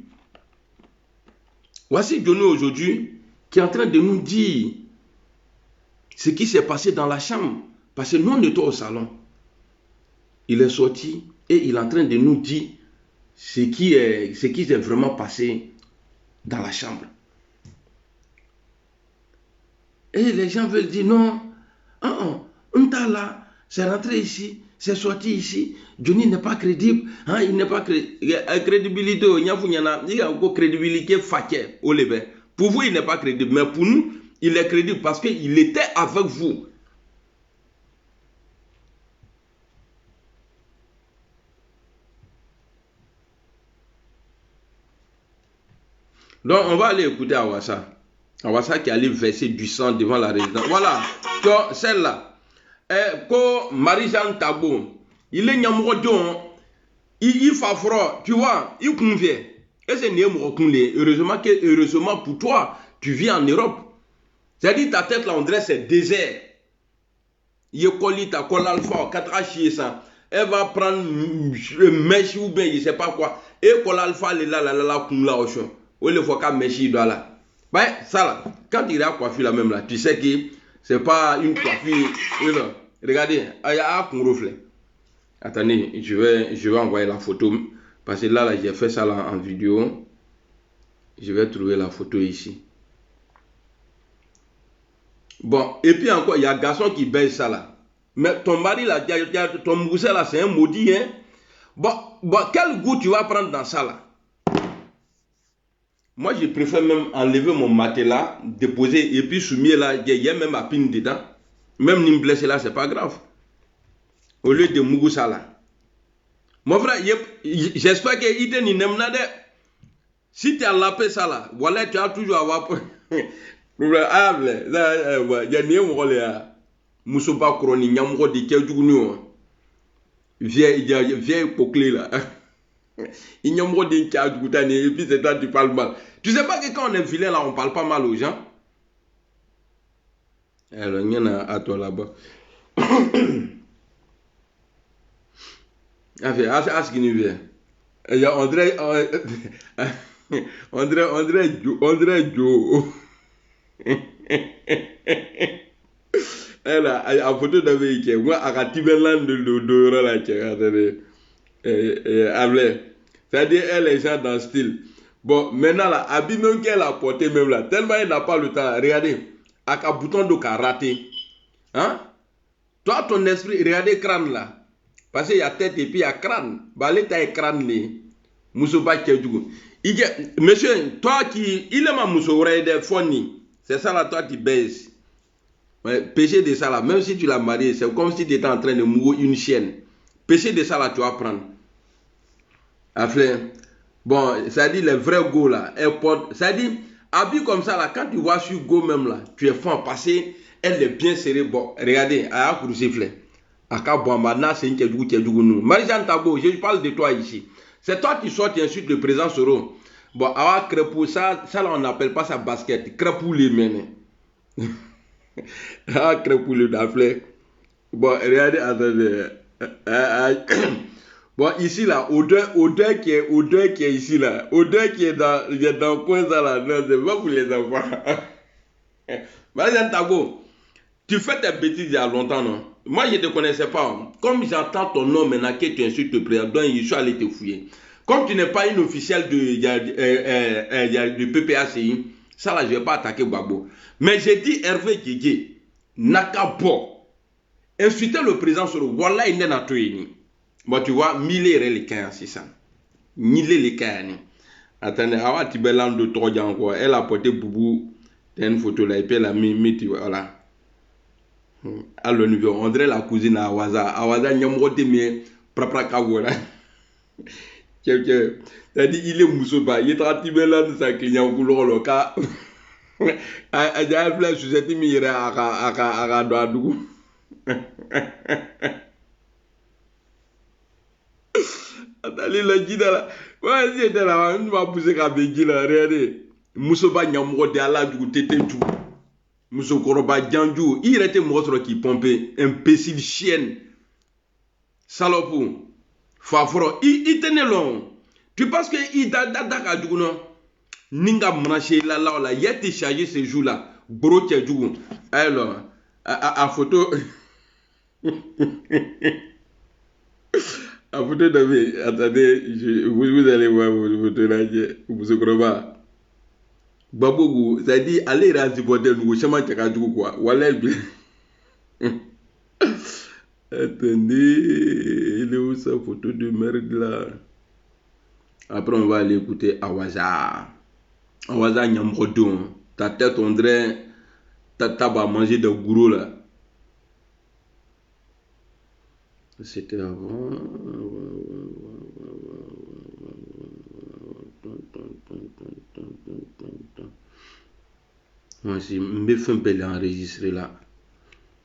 Speaker 1: Qui est en train de nous dire ce qui s'est passé dans la chambre. Parce que nous, on était au salon. Il est sorti et il est en train de nous dire ce qui s'est vraiment passé dans la chambre. Et les gens veulent dire non, on t'a là, c'est rentré ici, c'est sorti ici. Johnny n'est pas crédible. Hein, il n'est pas crédibilité. Il y a une crédibilité fakir au Liban. Pour vous, il n'est pas crédible. Mais pour nous, Il est crédible parce qu'il était avec vous. Donc, on va aller écouter Awassa. Awassa qui allait verser du sang devant la résidence. Voilà, celle-là. Quand Marie-Jeanne Tabo, il est Nyamrodjon, il fait froid, tu vois, il convient. Et c'est heureusement pour toi, tu vis en Europe. C'est-à-dire ta tête là, on dirait c'est désert. Il est collé, ta colle alpha, 4 H, ça. Elle va prendre mèche ou bien je ne sais pas quoi. Et colle alpha, elle est là, comme là, au champ. Ou le fois qu'à mèche, il doit là. Ben, ça là, quand il a coiffé la même là, tu sais que c'est pas une coiffure. Regardez, il y a un reflet. Attendez, je vais envoyer la photo. Parce que là j'ai fait ça là en vidéo. Je vais trouver la photo ici. Bon, et puis encore, il y a un garçon qui baise ça là. Mais ton mari là, ton mousset là, c'est un maudit, hein. Bon, quel goût tu vas prendre dans ça là? Moi, je préfère même enlever mon matelas, déposer, et puis soumis là, il y a même à pine dedans. Même ni me blesser là, c'est pas grave. Au lieu de Mougoussa là. Mon frère, j'espère qu'il te n'y n'aime pas. Si tu as lapé ça là, voilà, tu as toujours avoir. Ah, il y a ni un rôle là. Moussouba Kroni, Nyamro de Kedjougnou. Vieille poclé là. Il y a un mot de Kedjougnou, et puis c'est toi tu parles mal. Tu sais pas que quand on est vilain là, on parle pas mal aux gens. Alors, il y en a à toi là-bas. Ask qui nous vient. Il y a André Joe. Elle a photo d'Amérique. Moi, à Tibeland de la c'est-à-dire, elle est genre dans le style. Bon, maintenant, là, habit même qu'elle a porté, même là, tellement elle n'a pas le temps. Regardez, avec un bouton de karaté. Hein? Toi, ton esprit, regardez crâne là. Parce qu'il y a tête et puis il y a crâne. Bah, l'état est crâne, Moussouba Kedjougou. Monsieur, toi qui. Il est ma Moussouba de Foni. C'est ça là, toi, tu baises. Ouais, péché de ça là, même si tu l'as marié, c'est comme si tu étais en train de mourir une chienne. Péché de ça là, tu vas prendre. Enfin, bon, ça dit les vrais go là, ça dit, habille comme ça là, quand tu vois sur go même là, tu es fort passé, elle est bien serrée. Bon, regardez, elle a crucifié. Aka Bouamana, c'est une Kedjougou nous. Marie-Jeanne Tabo, je parle de toi ici. C'est toi qui sors, tu insultes le président Soro. Bon, avoir crépou, ça là on n'appelle pas ça basket. Crépou les mené. Ah, crépou le daflé. Bon, regardez, attendez. Bon, ici là, odeur qui est ici là. Odeur qui est dans le coin ça là. Non, c'est pas pour les enfants. Marie-Jeanne Tabo, tu fais tes bêtises il y a longtemps, non? Moi, je ne te connaissais pas. Comme j'entends ton nom maintenant que tu insultes le président, donc je suis allé te fouiller. Comme tu n'es pas une officielle de PPACI, ça là, je ne vais pas attaquer Gbagbo. Mais j'ai dit Hervé Guégué, Nakabo, insulter le président sur le voilà, il n'est pas tout. Bon, tu vois, mille les cas, c'est ça. Mille les cas. Attendez, avant tu peux l'an de trois encore. Elle a porté Boubou, une photo là, et puis elle a mis, voilà. Alors, on dirait la cousine à Awaza. Awaza, il y a un mot de mieux, propre Kagola. C'est-à-dire, il est Moussouba, il est en Tibelan de sa client pour le cas. A déjà fait sous cette mire à Douadou. Attendez, le guide là. Ouais, c'était là, on va pousser à Bégi là, regardez. Moussouba, il y a un mot de Allah du tété tout. Moussokoroba Djandjou, il était monstre qui pompait, imbécile chienne, salopou, fafro, il tenait long. Tu penses qu'il a dit non? Ninga manaché là, il a été chargé ce jour-là, bro Tchadjou. Alors, à photo, à photo de attendez, vous allez voir votre photo là, Moussokoroba. Babougou, ça dit allez raziboter nous chemin Tchadjou quoi. Voilà bien. Attendez, il est où sa photo de merde là? Après on va aller écouter Awaza. Awaza Nyamrodon. Ta tête on dirait tabac, manger des gourous là. C'était avant. Moi, si mes fins belles enregistré là.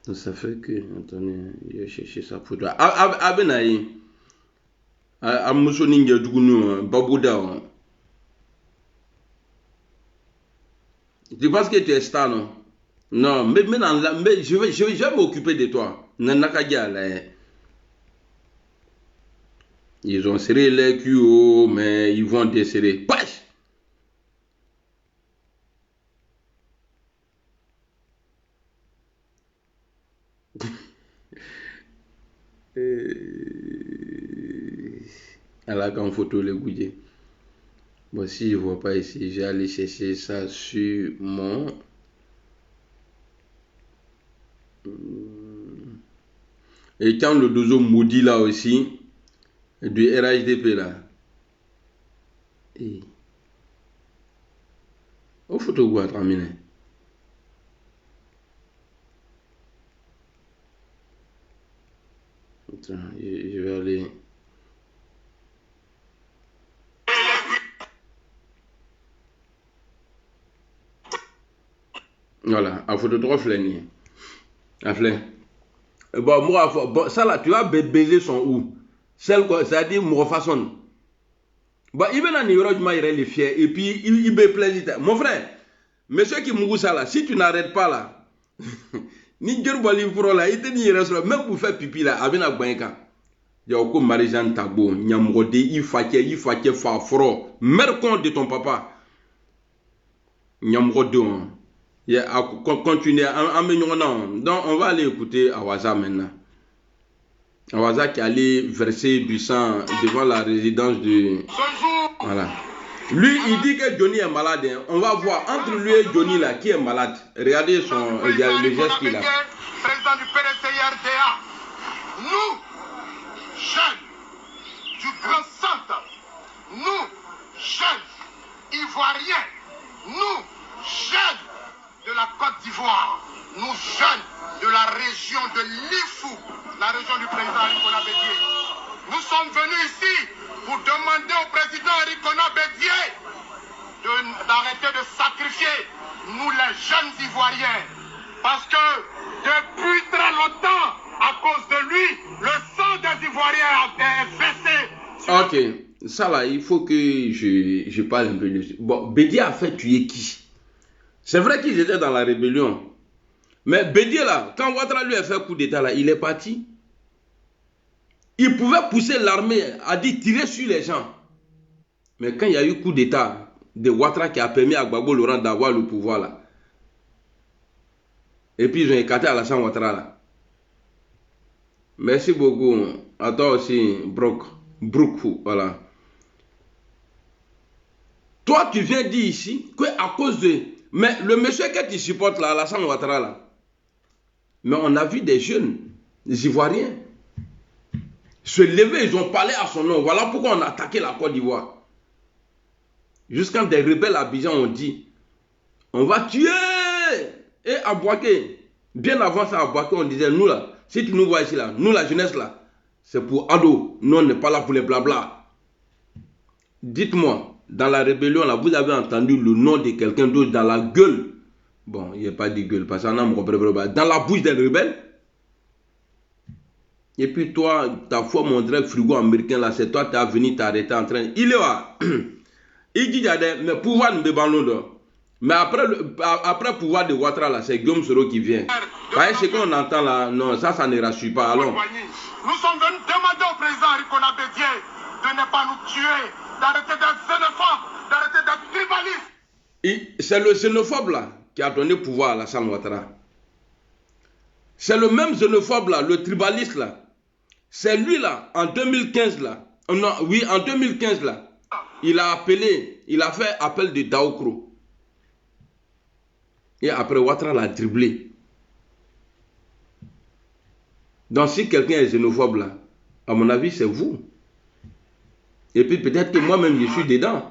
Speaker 1: Donc ça fait que. Attendez, je vais chercher sa photo. Abenaï. Amuso Ninja Dugunu, Babouda. Tu penses que tu es star, non? Non, mais je vais m'occuper de toi. Nanakadia là. Ils ont serré les QO, mais ils vont desserrer. Pâche! Elle a qu'en photo le goûter. Bon, si je ne vois pas ici, je vais aller chercher ça sur mon. Et quand le dozo maudit là aussi, du RHDP là. Et. Au photo quoi, terminé. Attends, je vais aller. Voilà, à photo 3 flènes. À flène. Bon, moi, bon, ça là, tu vas baiser son où? Celle quoi, c'est-à-dire, moi, façon. Bon, il va dans il est fier. Et puis, il me plaisir. Mon frère, monsieur qui m'a ça là, si tu n'arrêtes pas là, ni Djerbali pour là, il te dit, même pour faire pipi là, avec la banque. Il y a encore Marie-Jeanne Tabo, Nyamrode, il fâchait, fort. Mère de ton papa. Nyamrode, il a continué à me donc on va aller écouter Awaza maintenant. Awaza qui allait verser du sang devant la résidence de. Voilà. Lui, il dit que Johnny est malade. Hein. On va voir entre lui et Johnny là qui est malade. Regardez le geste qu'il a.
Speaker 2: Président du PDCRDA, nous, jeunes du Grand Centre, nous, jeunes ivoiriens, nous, jeunes de la Côte d'Ivoire, nous jeunes de la région de l'Ifou, la région du président Ricona Bédié. Nous sommes venus ici pour demander au président Ricona Bédié d'arrêter de sacrifier nous les jeunes Ivoiriens. Parce que depuis très longtemps, à cause de lui, le sang des Ivoiriens est versé.
Speaker 1: Ok, ça là, il faut que je parle un peu de ça. Bon, Bédié a fait tuer qui? C'est vrai qu'ils étaient dans la rébellion. Mais Bédié là, quand Ouattara lui a fait coup d'état là, il est parti. Il pouvait pousser l'armée à dire tirer sur les gens. Mais quand il y a eu coup d'état de Ouattara qui a permis à Gbagbo Laurent d'avoir le pouvoir là. Et puis ils ont écarté Alassane Ouattara là. Merci beaucoup. À toi aussi, Brook, voilà. Toi, tu viens dire ici qu'à cause de. Mais le monsieur que tu supportes là, Alassane Ouattara là. Mais on a vu des jeunes, des Ivoiriens, se lever, ils ont parlé à son nom. Voilà pourquoi on a attaqué la Côte d'Ivoire. Jusqu'à des rebelles à Abidjan ont dit, on va tuer. Et à Boaké, bien avant ça à Boaké, on disait, nous là, si tu nous vois ici là, nous la jeunesse là, c'est pour ado. Nous on n'est pas là pour les blabla. Dites-moi, dans la rébellion là, vous avez entendu le nom de quelqu'un d'autre dans la gueule. Bon, il n'y a pas de gueule, parce qu'on a dans la bouche des rebelles. Et puis toi, ta foi montrait frigo américain là, c'est toi qui as venu t'arrêter en train. Il est là. Il dit, mais pouvoir ne pas. Mais après pouvoir de Ouattara là, c'est Guillaume Soro qui vient. Voyez ce qu'on entend là, non, ça ne rassure pas. Alors.
Speaker 2: Nous sommes venus demander au président Ricona Bédié de ne pas nous tuer, d'arrêter d'être xénophobes, d'arrêter d'être tribalistes.
Speaker 1: C'est le xénophobe là qui a donné pouvoir à Alassane Ouattara. C'est le même xénophobe là, le tribaliste là. C'est lui là, en 2015 là. Non, oui, en 2015 là. Il a fait appel de Daokro. Et après Ouattara l'a dribblé. Donc si quelqu'un est xénophobe là, à mon avis c'est vous. Et puis peut-être que moi-même je suis dedans.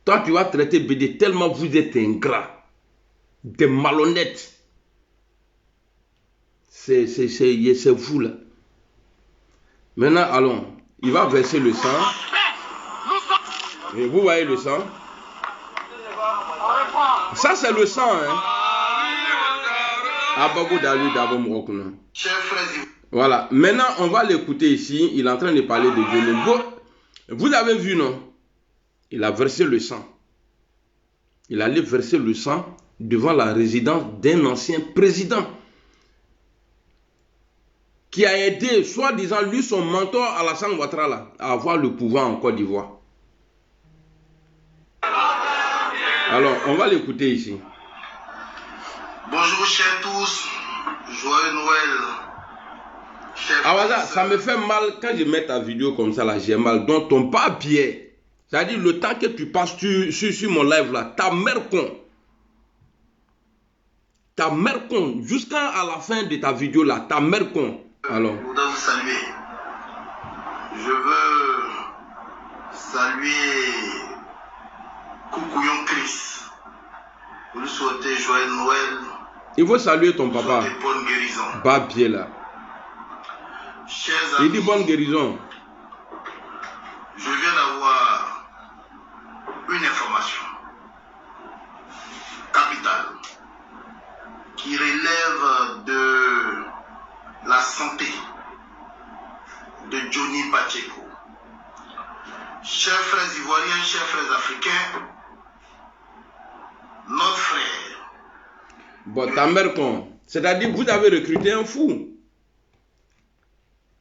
Speaker 1: Toi tu vas traiter BD tellement vous êtes ingrat. Des malhonnêtes. C'est vous là. Maintenant, allons. Il va verser le sang. Et vous voyez le sang. Ça, c'est le sang. Hein. Voilà. Maintenant, on va l'écouter ici. Il est en train de parler de Dieu. Vous avez vu, non? Il a versé le sang. Il allait verser le sang devant la résidence d'un ancien président qui a aidé, soi-disant, lui, son mentor Alassane Ouattara là, à avoir le pouvoir en Côte d'Ivoire. Alors, on va l'écouter ici.
Speaker 2: Bonjour, chers tous. Joyeux Noël.
Speaker 1: Awaza, ça me fait mal quand je mets ta vidéo comme ça là, j'ai mal. Donc, ton papier. C'est-à-dire, le temps que tu passes sur mon live là, ta mère con. Ta mère con. Jusqu'à la fin de ta vidéo là, ta mère con. Alors.
Speaker 2: Je voudrais vous saluer. Je veux saluer Koukouyon Chris. Vous lui souhaitez joyeux Noël.
Speaker 1: Il faut saluer ton papa.
Speaker 2: Bonne guérison.
Speaker 1: Papier là.
Speaker 2: Chers amis,
Speaker 1: il dit bonne guérison.
Speaker 2: Je viens d'avoir une information capitale qui relève de la santé de Johnny Pacheco. Chers frères ivoiriens, chers frères africains, notre frère.
Speaker 1: Bon, ta mère con. C'est-à-dire vous avez recruté un fou.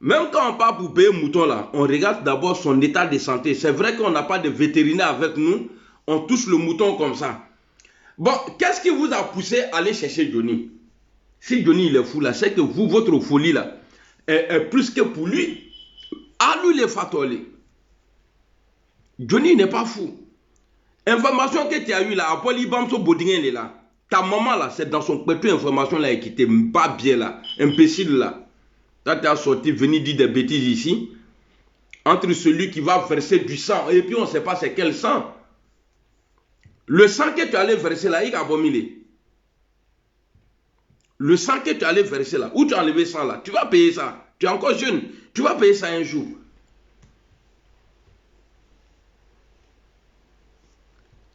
Speaker 1: Même quand on part pour payer mouton là, on regarde d'abord son état de santé. C'est vrai qu'on n'a pas de vétérinaire avec nous. On touche le mouton comme ça. Bon, qu'est-ce qui vous a poussé à aller chercher Johnny? Si Johnny il est fou là, c'est que vous, votre folie là, est plus que pour lui. À lui les fatolés. Johnny n'est pas fou. Information que tu as eu là, à Polybamso Bodingen est là. Ta maman là, c'est dans son péteux information là qui était pas bien là, imbécile là. Quand tu as sorti, venir dire des bêtises ici, entre celui qui va verser du sang, et puis on ne sait pas c'est quel sang. Le sang que tu allais verser là, il a abominé. Le sang que tu allais verser là, où tu as enlevé ça là, tu vas payer ça. Tu es encore jeune, tu vas payer ça un jour.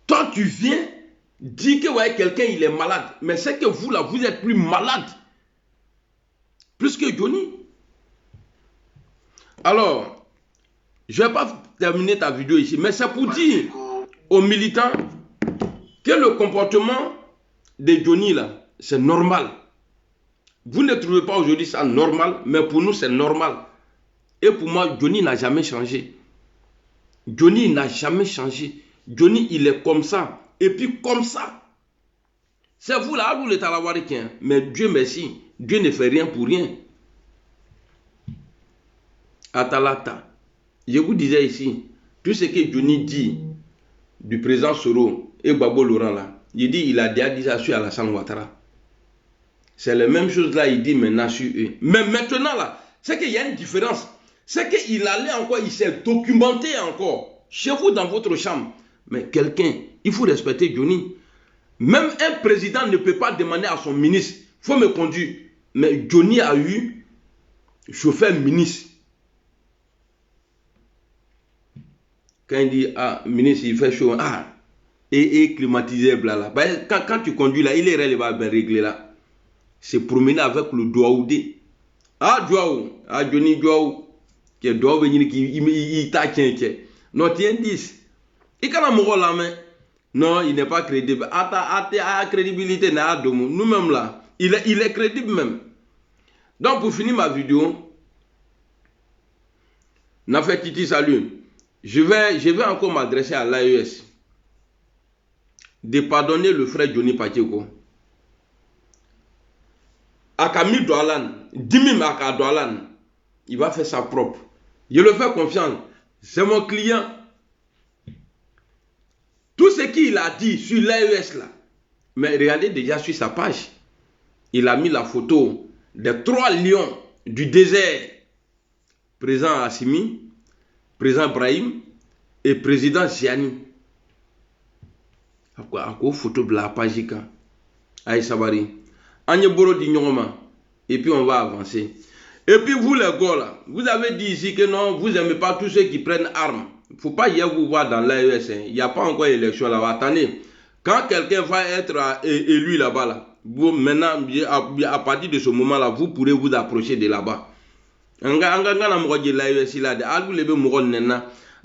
Speaker 1: Toi, tu viens dire que ouais, quelqu'un il est malade, mais c'est que vous là, vous êtes plus malade. Plus que Johnny. Alors, je ne vais pas terminer ta vidéo ici, mais c'est pour dire aux militants que le comportement de Johnny là, c'est normal. Vous ne trouvez pas aujourd'hui ça normal, mais pour nous c'est normal. Et pour moi, Johnny n'a jamais changé. Johnny n'a jamais changé. Johnny, il est comme ça. Et puis comme ça. C'est vous là, vous les Talawarikens. Mais Dieu merci, Dieu ne fait rien pour rien. Atalata. Je vous disais ici, tout ce que Johnny dit du président Soro et Babo Laurent là, il dit, il a déjà dit ça sur Alassane Ouattara. C'est la même chose là, il dit maintenant sur eux. Mais maintenant là, c'est qu'il y a une différence. C'est qu'il allait encore, il s'est documenté encore. Chez vous, dans votre chambre. Mais quelqu'un, il faut respecter Johnny. Même un président ne peut pas demander à son ministre, il faut me conduire. Mais Johnny a eu chauffeur ministre. Quand il dit, ah, ministre, il fait chaud, ah, et climatisé, blabla. Quand tu conduis là, il est réglé là. C'est promener avec le Douaoudé. Ah, Douaou, ah, Johnny Douaou, qui est Douaou, il t'a tiens. Non, tiens 10. Il y a un la main. Non, il n'est pas crédible. À crédibilité, nous-mêmes là, il est crédible même. Donc, pour finir ma vidéo, Nafé Titi, salut. Je vais encore m'adresser à l'AES de pardonner le frère Johnny Pacheco. À Camille Doualan, 10 000 à Doualan, il va faire sa propre. Je le fais confiance. C'est mon client. Tout ce qu'il a dit sur l'AES là, mais regardez déjà sur sa page, il a mis la photo des 3 lions du désert. Président Assimi, président Brahim et président Ziani. À quoi photo de la page? Aïe Sabari. Agne Boro di Nyongoma. Et puis on va avancer. Et puis vous les gars là, vous avez dit ici que non, vous n'aimez pas tous ceux qui prennent armes. Il ne faut pas y vous voir dans l'AES. Il n'y a pas encore élection là-bas. Attendez, quand quelqu'un va être élu là-bas, là, vous, maintenant, à partir de ce moment-là, vous pourrez vous approcher de là-bas.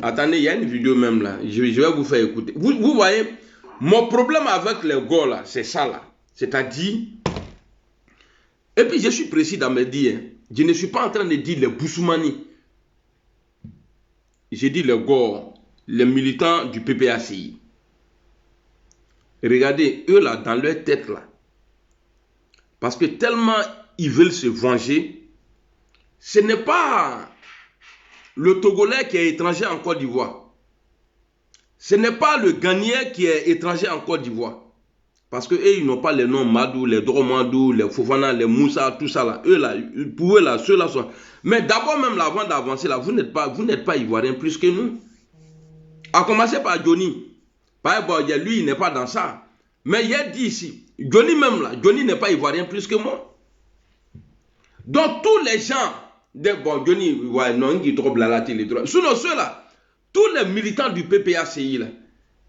Speaker 1: Attendez, il y a une vidéo même là. Je vais vous faire écouter. Vous voyez, mon problème avec les gars là, c'est ça là. C'est-à-dire, et puis je suis précis dans mes dires. Je ne suis pas en train de dire les Boussoumani. J'ai dit les gars, les militants du PPACI. Regardez, eux là, dans leur tête là. Parce que tellement ils veulent se venger, ce n'est pas le Togolais qui est étranger en Côte d'Ivoire. Ce n'est pas le Ghanéen qui est étranger en Côte d'Ivoire. Parce que eux, ils n'ont pas les noms Madou, les Dromadou, les Fofana, les Moussa, tout ça là. Eux là, pour eux là, ceux-là sont. Mais d'abord même là, avant d'avancer là, vous n'êtes pas Ivoirien plus que nous. À commencer par Johnny. Par exemple, lui, il n'est pas dans ça. Mais il a dit ici, Johnny même là, Johnny n'est pas Ivoirien plus que moi. Donc tous les gens, bon Johnny, ouais, non, il trop blalaté les droits. Sinon ceux-là, tous les militants du PPACI là,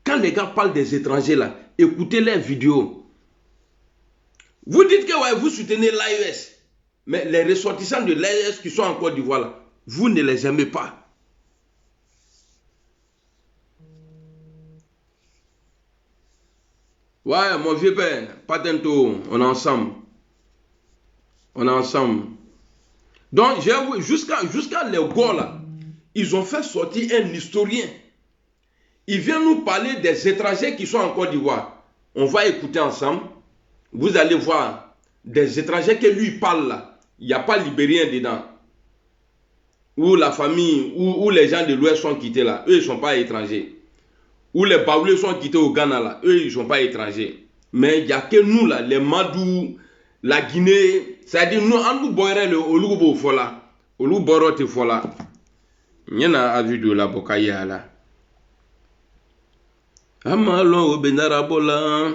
Speaker 1: quand les gars parlent des étrangers là, écoutez leurs vidéos. Vous dites que ouais, vous soutenez l'AES, mais les ressortissants de l'AES qui sont en Côte d'Ivoire là, vous ne les aimez pas. Ouais, mon vieux père, pas tantôt, on est ensemble. On est ensemble. Donc, jusqu'à les gars là, ils ont fait sortir un historien. Il vient nous parler des étrangers qui sont en Côte d'Ivoire. On va écouter ensemble. Vous allez voir des étrangers que lui parle là. Il n'y a pas libérien dedans. Où la famille, où les gens de l'Ouest sont quittés là. Eux, ils ne sont pas étrangers. Où les Baoulés sont quittés au Ghana là. Eux, ils ne sont pas étrangers. Mais il n'y a que nous là, les Madou, la Guinée. C'est-à-dire, nous, on nous boirait le Olubo Fola. Oluboro te Fola. Il y en a à vidéo la Bokaya là. Amalon Benarabola.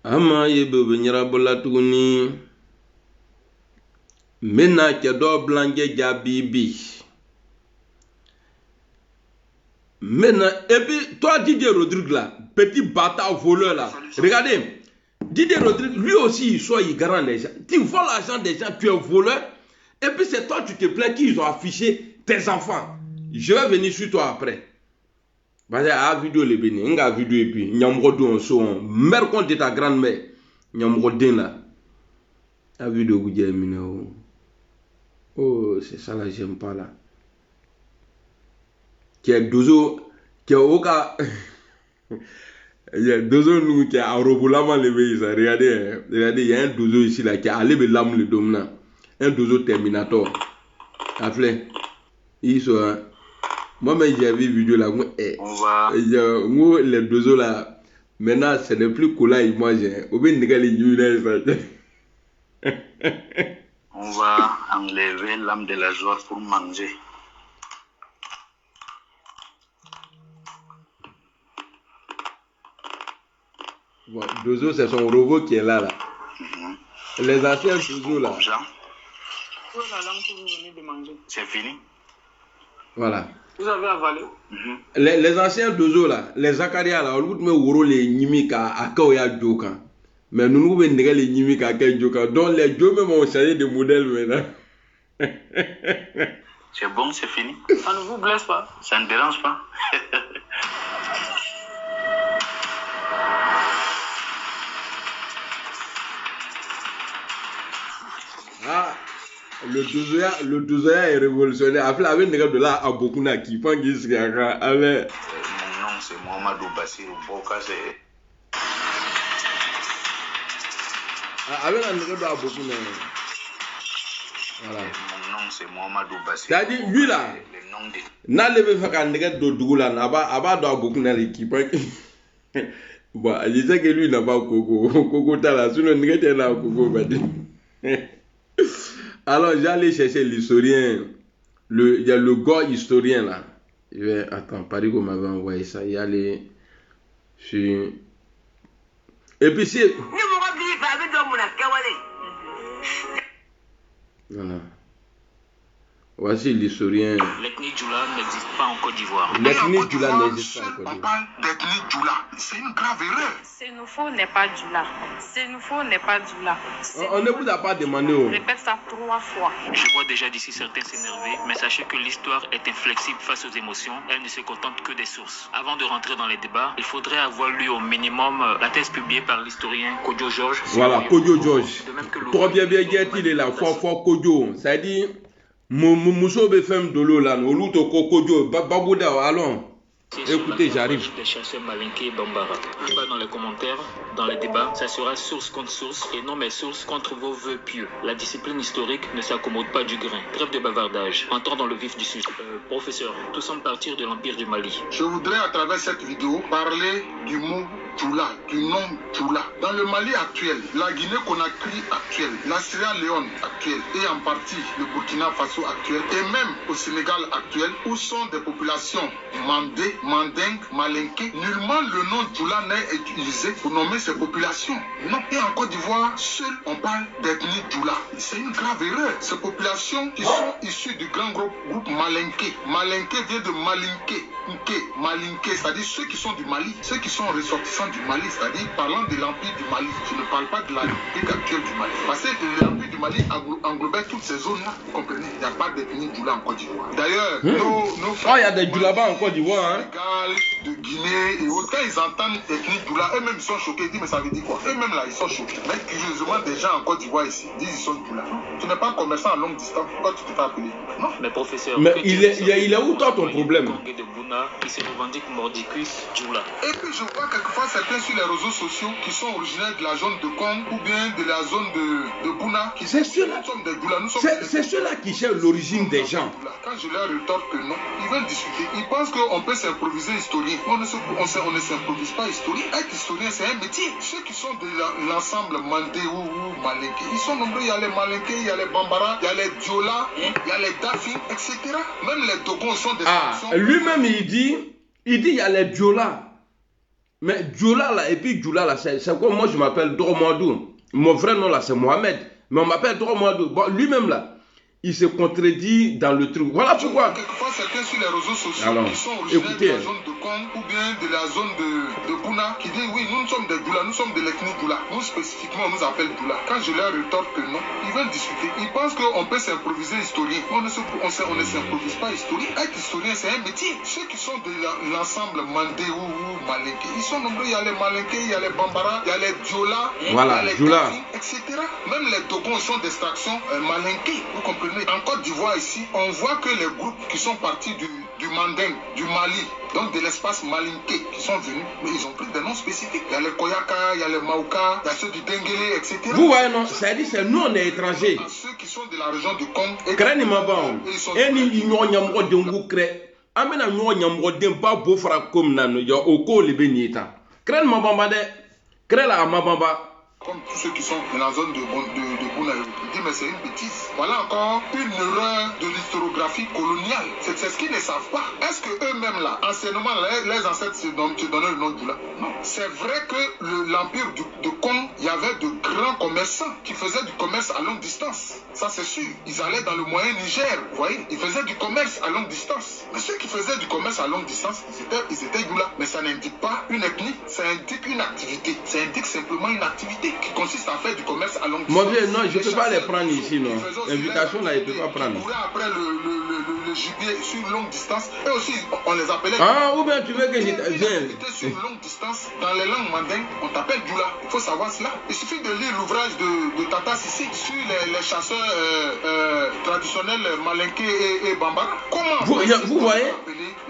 Speaker 1: Ama yebe Benarabola Tuni. Mena Kedo Blange Gabibi. Maintenant, et puis, toi, Didier Rodrigue là, petit bâtard voleur là, regardez, Didier Rodrigue, lui aussi, il soit garant les gens. Tu voles l'argent des gens, tu es voleur, et puis c'est toi, tu te plains qu'ils ont affiché tes enfants. Je vais venir sur toi après. Parce que la vidéo, les bénis, on a vidéo et puis, il y a un rodon, son mère contre ta grand-mère, il y a un rodin là. La vidéo, vous dites, oh, c'est ça là, j'aime pas là. Qui est dozo, qui est au cas. Il y a dozo nous qui est en roboulama levé ça. Regardez, il y a un dozo ici là qui a allé le lame le dominant. Un dozo Terminator. Appelez. Ils sont. Moi-même j'ai vu vidéo là. On va. Les dozo là. Maintenant ce n'est plus cool là. Moi j'ai. On
Speaker 3: va enlever l'âme de la joie pour manger.
Speaker 1: Bon, Dozo, c'est son robot qui est là. Les anciens Dozo là.
Speaker 3: C'est fini.
Speaker 1: Voilà.
Speaker 3: Vous avez avalé.
Speaker 1: Les anciens Dozo là, les Zakaria là, on me woro les Nimika à Kaoya Joka. Mais nous nous venons les Nimika à Kaoya Joka. Donc les Joe même ont changé de modèle maintenant.
Speaker 3: C'est bon, c'est fini. Ça ne vous blesse pas. Ça ne dérange pas.
Speaker 1: Ah, le 12 est révolutionnaire. Après, avec des gars de là, à beaucoup n'a qui font qu'il se gagne.
Speaker 3: Mon nom, c'est Mohamedou Bassirou Boka.
Speaker 1: Avec un gars de là, beaucoup n'a. Voilà.
Speaker 3: Mon nom, c'est Mohamedou Bassirou.
Speaker 1: C'est-à-dire, lui là, n'a levé fait qu'un gars de Dougoula, n'a pas beaucoup n'a l'équipe. Bon, je sais que lui n'a pas Coco. Coco Tala, sinon, il n'est pas là, Coco Badi. Alors j'allais chercher l'historien, il y a le gars historien là. Attends, Parigo m'avait envoyé ça. Il y a les sur Et puis si... Voilà. Voici l'historien.
Speaker 3: L'ethnie Djoula n'existe pas en Côte d'Ivoire.
Speaker 1: L'ethnie Djoula n'existe pas en Côte
Speaker 2: On
Speaker 1: d'Ivoire.
Speaker 2: parle d'ethnie Djoula. C'est une grave erreur.
Speaker 4: Sénoufo n'est pas Djoula. Sénoufo n'est pas Djoula.
Speaker 1: On ne vous a pas demandé. Oh.
Speaker 4: Répète ça 3 fois.
Speaker 3: Je vois déjà d'ici certains s'énerver, mais sachez que l'histoire est inflexible face aux émotions. Elle ne se contente que des sources. Avant de rentrer dans les débats, il faudrait avoir lu au minimum la thèse publiée par l'historien Kodjo Georges.
Speaker 1: Voilà, Kodjo Georges. Trop bien, il est là. Fois Kodjo. Ça dit, Mousso Befem de l'eau là, Oluto Kodjo, Babouda, allons. Écoutez, j'arrive.
Speaker 3: Des chasseurs malinqués et Bambara. Pas dans les commentaires, dans les débats, ça sera source contre source et non mes sources contre vos vœux pieux. La discipline historique ne s'accommode pas du grain. Trêve de bavardage. Entrons dans le vif du sujet. Professeur, tout semble partir de l'Empire du Mali.
Speaker 2: Je voudrais à travers cette vidéo parler du mot Djoula, du nom Djoula. Dans le Mali actuel, la Guinée-Conakry actuelle, la Sierra Leone actuelle et en partie le Burkina Faso actuel et même au Sénégal actuel où sont des populations mandées, mandingues, malinquées, nullement le nom Djoula n'est utilisé pour nommer ces populations. Non, et en Côte d'Ivoire, seul on parle d'ethnie Djoula. C'est une grave erreur. Ces populations qui sont issues du grand groupe malinqué. Malinqué vient de malinqué. Malinqué, c'est-à-dire ceux qui sont du Mali, ceux qui sont ressortissants du Mali, c'est-à-dire parlant de l'Empire du Mali. Je ne parle pas de la République actuelle du Mali. Parce que l'Empire du Mali englobait toutes ces zones-là. Vous comprenez? Il n'y a pas d'ethnie Djoula en Côte d'Ivoire. D'ailleurs, nos frères.
Speaker 1: Il y a des Djoulabas en Côte d'Ivoire. Hein?
Speaker 2: De Guinée et autres, quand ils entendent ethnie Djoula, eux-mêmes ils sont choqués. Ils disent, mais ça veut dire quoi? Eux-mêmes là, ils sont choqués. Mais curieusement, des gens en Côte d'Ivoire ici disent ils sont Djoula. Tu n'es pas commerçant à longue distance. Pourquoi tu t'es appelé? Non.
Speaker 3: Mais professeur,
Speaker 1: mais il est où toi ton problème?
Speaker 3: Qui se revendique mordicus Djoula.
Speaker 2: Et puis je vois quelquefois certains sur les réseaux sociaux qui sont originaires de la zone de Kong ou bien de la zone de Bouna qui
Speaker 1: c'est
Speaker 2: sont
Speaker 1: ceux-là.
Speaker 2: Nous sommes des Djoula.
Speaker 1: C'est ceux-là qui cherchent l'origine des gens.
Speaker 2: Quand je leur rétorque que non, ils veulent discuter. Ils pensent qu'on peut s'improviser historien. On ne s'improvise pas historien. Être historien, c'est un métier. Ceux qui sont de l'ensemble mandé ou malinqué, ils sont nombreux. Il y a les malinqués, il y a les bambara, il y a les diola, il y a les dafi, etc. Même les dogons sont des
Speaker 1: lui-même il dit il y a les diola. Mais diola là, et puis diola là, c'est quoi? Moi je m'appelle Dromadou. Mon vrai nom là c'est Mohamed. Mais on m'appelle Dromadou. Bon, lui-même là, il se contredit dans le truc. Voilà pourquoi.
Speaker 2: Quelquefois, certains sur les réseaux sociaux qui sont originaires de la zone de Kong ou bien de la zone de Bouna qui disent oui, nous sommes des Djoula, nous sommes de l'ethnie Djoula. Nous spécifiquement, on nous appelle Djoula. Quand je leur rétorque que non, ils veulent discuter. Ils pensent qu'on peut s'improviser historien. On ne s'improvise pas historien. Être historien, c'est un métier. Ceux qui sont de l'ensemble mandé ou malinqué, ils sont nombreux. Il y a les malinqués, il y a les bambara, il y a les diola,
Speaker 1: voilà,
Speaker 2: il y a les dafi, etc. Même les dogons sont d'extraction malinqués. Vous comprenez? En Côte d'Ivoire ici, on voit que les groupes qui sont partis du Manding, du Mali, donc de l'espace malinqué, qui sont venus, mais ils ont pris des noms spécifiques. Il y a les Koyaka, il y a les Maouka, il y a ceux du Denguele, etc.
Speaker 1: Vous voyez, non, ça dit c'est nous, on est étrangers.
Speaker 2: Ceux qui sont de la région du Congo. Comme tous ceux qui sont dans la zone de Bouna. Il dit mais c'est une bêtise. Voilà encore une erreur de l'historiographie coloniale. C'est ce qu'ils ne savent pas. Est-ce que eux-mêmes là, anciennement, les ancêtres se donnaient le nom de Djoula? Non. C'est vrai que l'empire de Kong, il y avait de grands commerçants qui faisaient du commerce à longue distance. Ça c'est sûr. Ils allaient dans le moyen Niger, vous voyez. Ils faisaient du commerce à longue distance. Mais ceux qui faisaient du commerce à longue distance, ils étaient Djoula. Mais ça n'indique pas une ethnie, ça indique une activité. Ça indique simplement une activité qui consiste à faire du commerce à longue distance.
Speaker 1: Moi, non, je ne peux pas les prendre ici, non. L'invitation là, je ne peux pas prendre.
Speaker 2: Ils couraient après le gibier sur longue distance. Et aussi, on les appelait.
Speaker 1: Ah, ou bien tu veux que je
Speaker 2: vienne sur longue distance, dans les langues mandingues, on t'appelle Djoula. Il faut savoir cela. Il suffit de lire l'ouvrage de Tata Sissi sur les chasseurs traditionnels malinqués et bambara. Comment
Speaker 1: vous voyez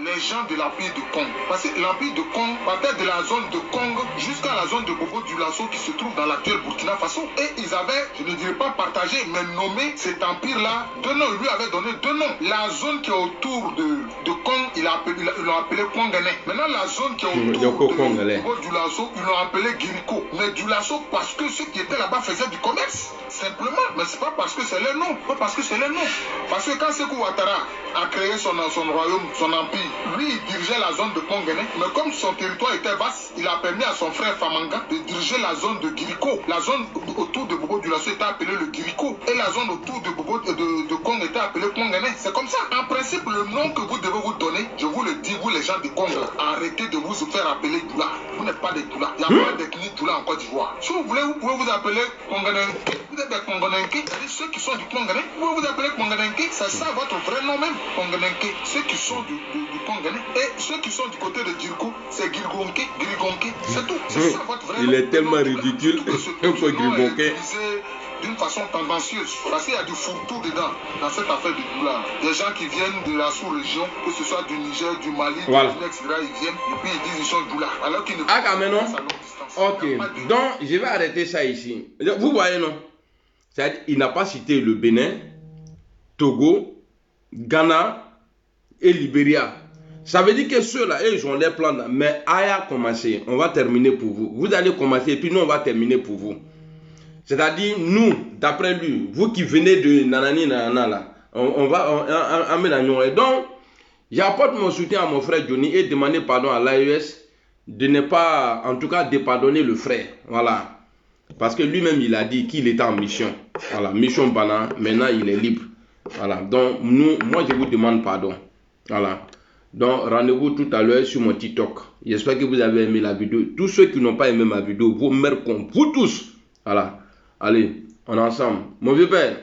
Speaker 2: les gens de l'empire de Kong? Parce que l'empire de Kong partait de la zone de Kong jusqu'à la zone de Bobo du Lasso qui se trouve dans
Speaker 5: l'actuel Burkina Faso. Et ils avaient, je ne dirais pas partagé, mais nommé cet empire-là deux noms. Il lui avait donné deux noms. La zone qui est autour de Kong, ils l'ont appelé Kongane. Maintenant, la zone qui est autour de Dioulasso, ils l'ont appelé Guirico. Mais Dioulasso, parce que ceux qui étaient là-bas faisaient du commerce. Simplement. Mais c'est pas parce que c'est leur nom. Pas parce que c'est leur nom. Parce que quand Sékou Ouattara a créé son royaume, son empire, lui, il dirigeait la zone de Kongane. Mais comme son territoire était vaste, il a permis à son frère Famanga de diriger la zone de Guirico. La zone autour de Bobo Dioulasso était appelée le Guirico. Et la zone autour de Bobo de Kong était appelée Kongane. C'est comme ça. En principe, le nom que vous devez vous donner, je vous le dis, vous les gens de Congo, arrêtez de vous faire appeler Doula. Vous n'êtes pas des Doula. Il n'y a pas d'ethnie Doula en Côte d'Ivoire. Si vous voulez, vous pouvez vous appeler Konganenke. Vous êtes des Konganenke. C'est-à-dire ceux qui sont du Kongane. Vous pouvez vous appeler Konganenke. C'est ça votre vrai nom même. Konganenke. Ceux qui sont du Kongane. Et ceux qui sont du côté de Djirko, c'est Girgonke. Grigonke. C'est tout. C'est ça votre vrai nom.
Speaker 1: Il est tellement ridicule. Il faut Girgonke.
Speaker 5: D'une façon tendancieuse, parce qu'il y a du fourre-tout dedans, dans cette affaire de Doula. Des gens qui viennent de la sous-région, que ce soit du Niger, du Mali,
Speaker 1: voilà.
Speaker 5: du Guinée, etc., ils viennent et puis ils disent qu'ils sont Doula, alors qu'ils ne
Speaker 1: peuvent pas maintenant. Ok, donc je vais arrêter ça ici. Vous voyez, non? C'est-à-dire, il n'a pas cité le Bénin, Togo, Ghana et Libéria. Ça veut dire que ceux-là, ils ont les plans, mais Aya a commencé. On va terminer pour vous. Vous allez commencer et puis nous, on va terminer pour vous. C'est-à-dire, nous, d'après lui, vous qui venez de Nanani, Nanana, là, on va amener. Et donc, j'apporte mon soutien à mon frère Johnny et demander pardon à l'AES de ne pas, en tout cas, de pardonner le frère. Voilà. Parce que lui-même, il a dit qu'il était en mission. Voilà, mission Bana. Maintenant, il est libre. Voilà. Donc, moi, je vous demande pardon. Voilà. Donc, rendez-vous tout à l'heure sur mon TikTok. J'espère que vous avez aimé la vidéo. Tous ceux qui n'ont pas aimé ma vidéo, vos mères comptent. Vous tous. Voilà. Allez, on est ensemble. Mon vieux père.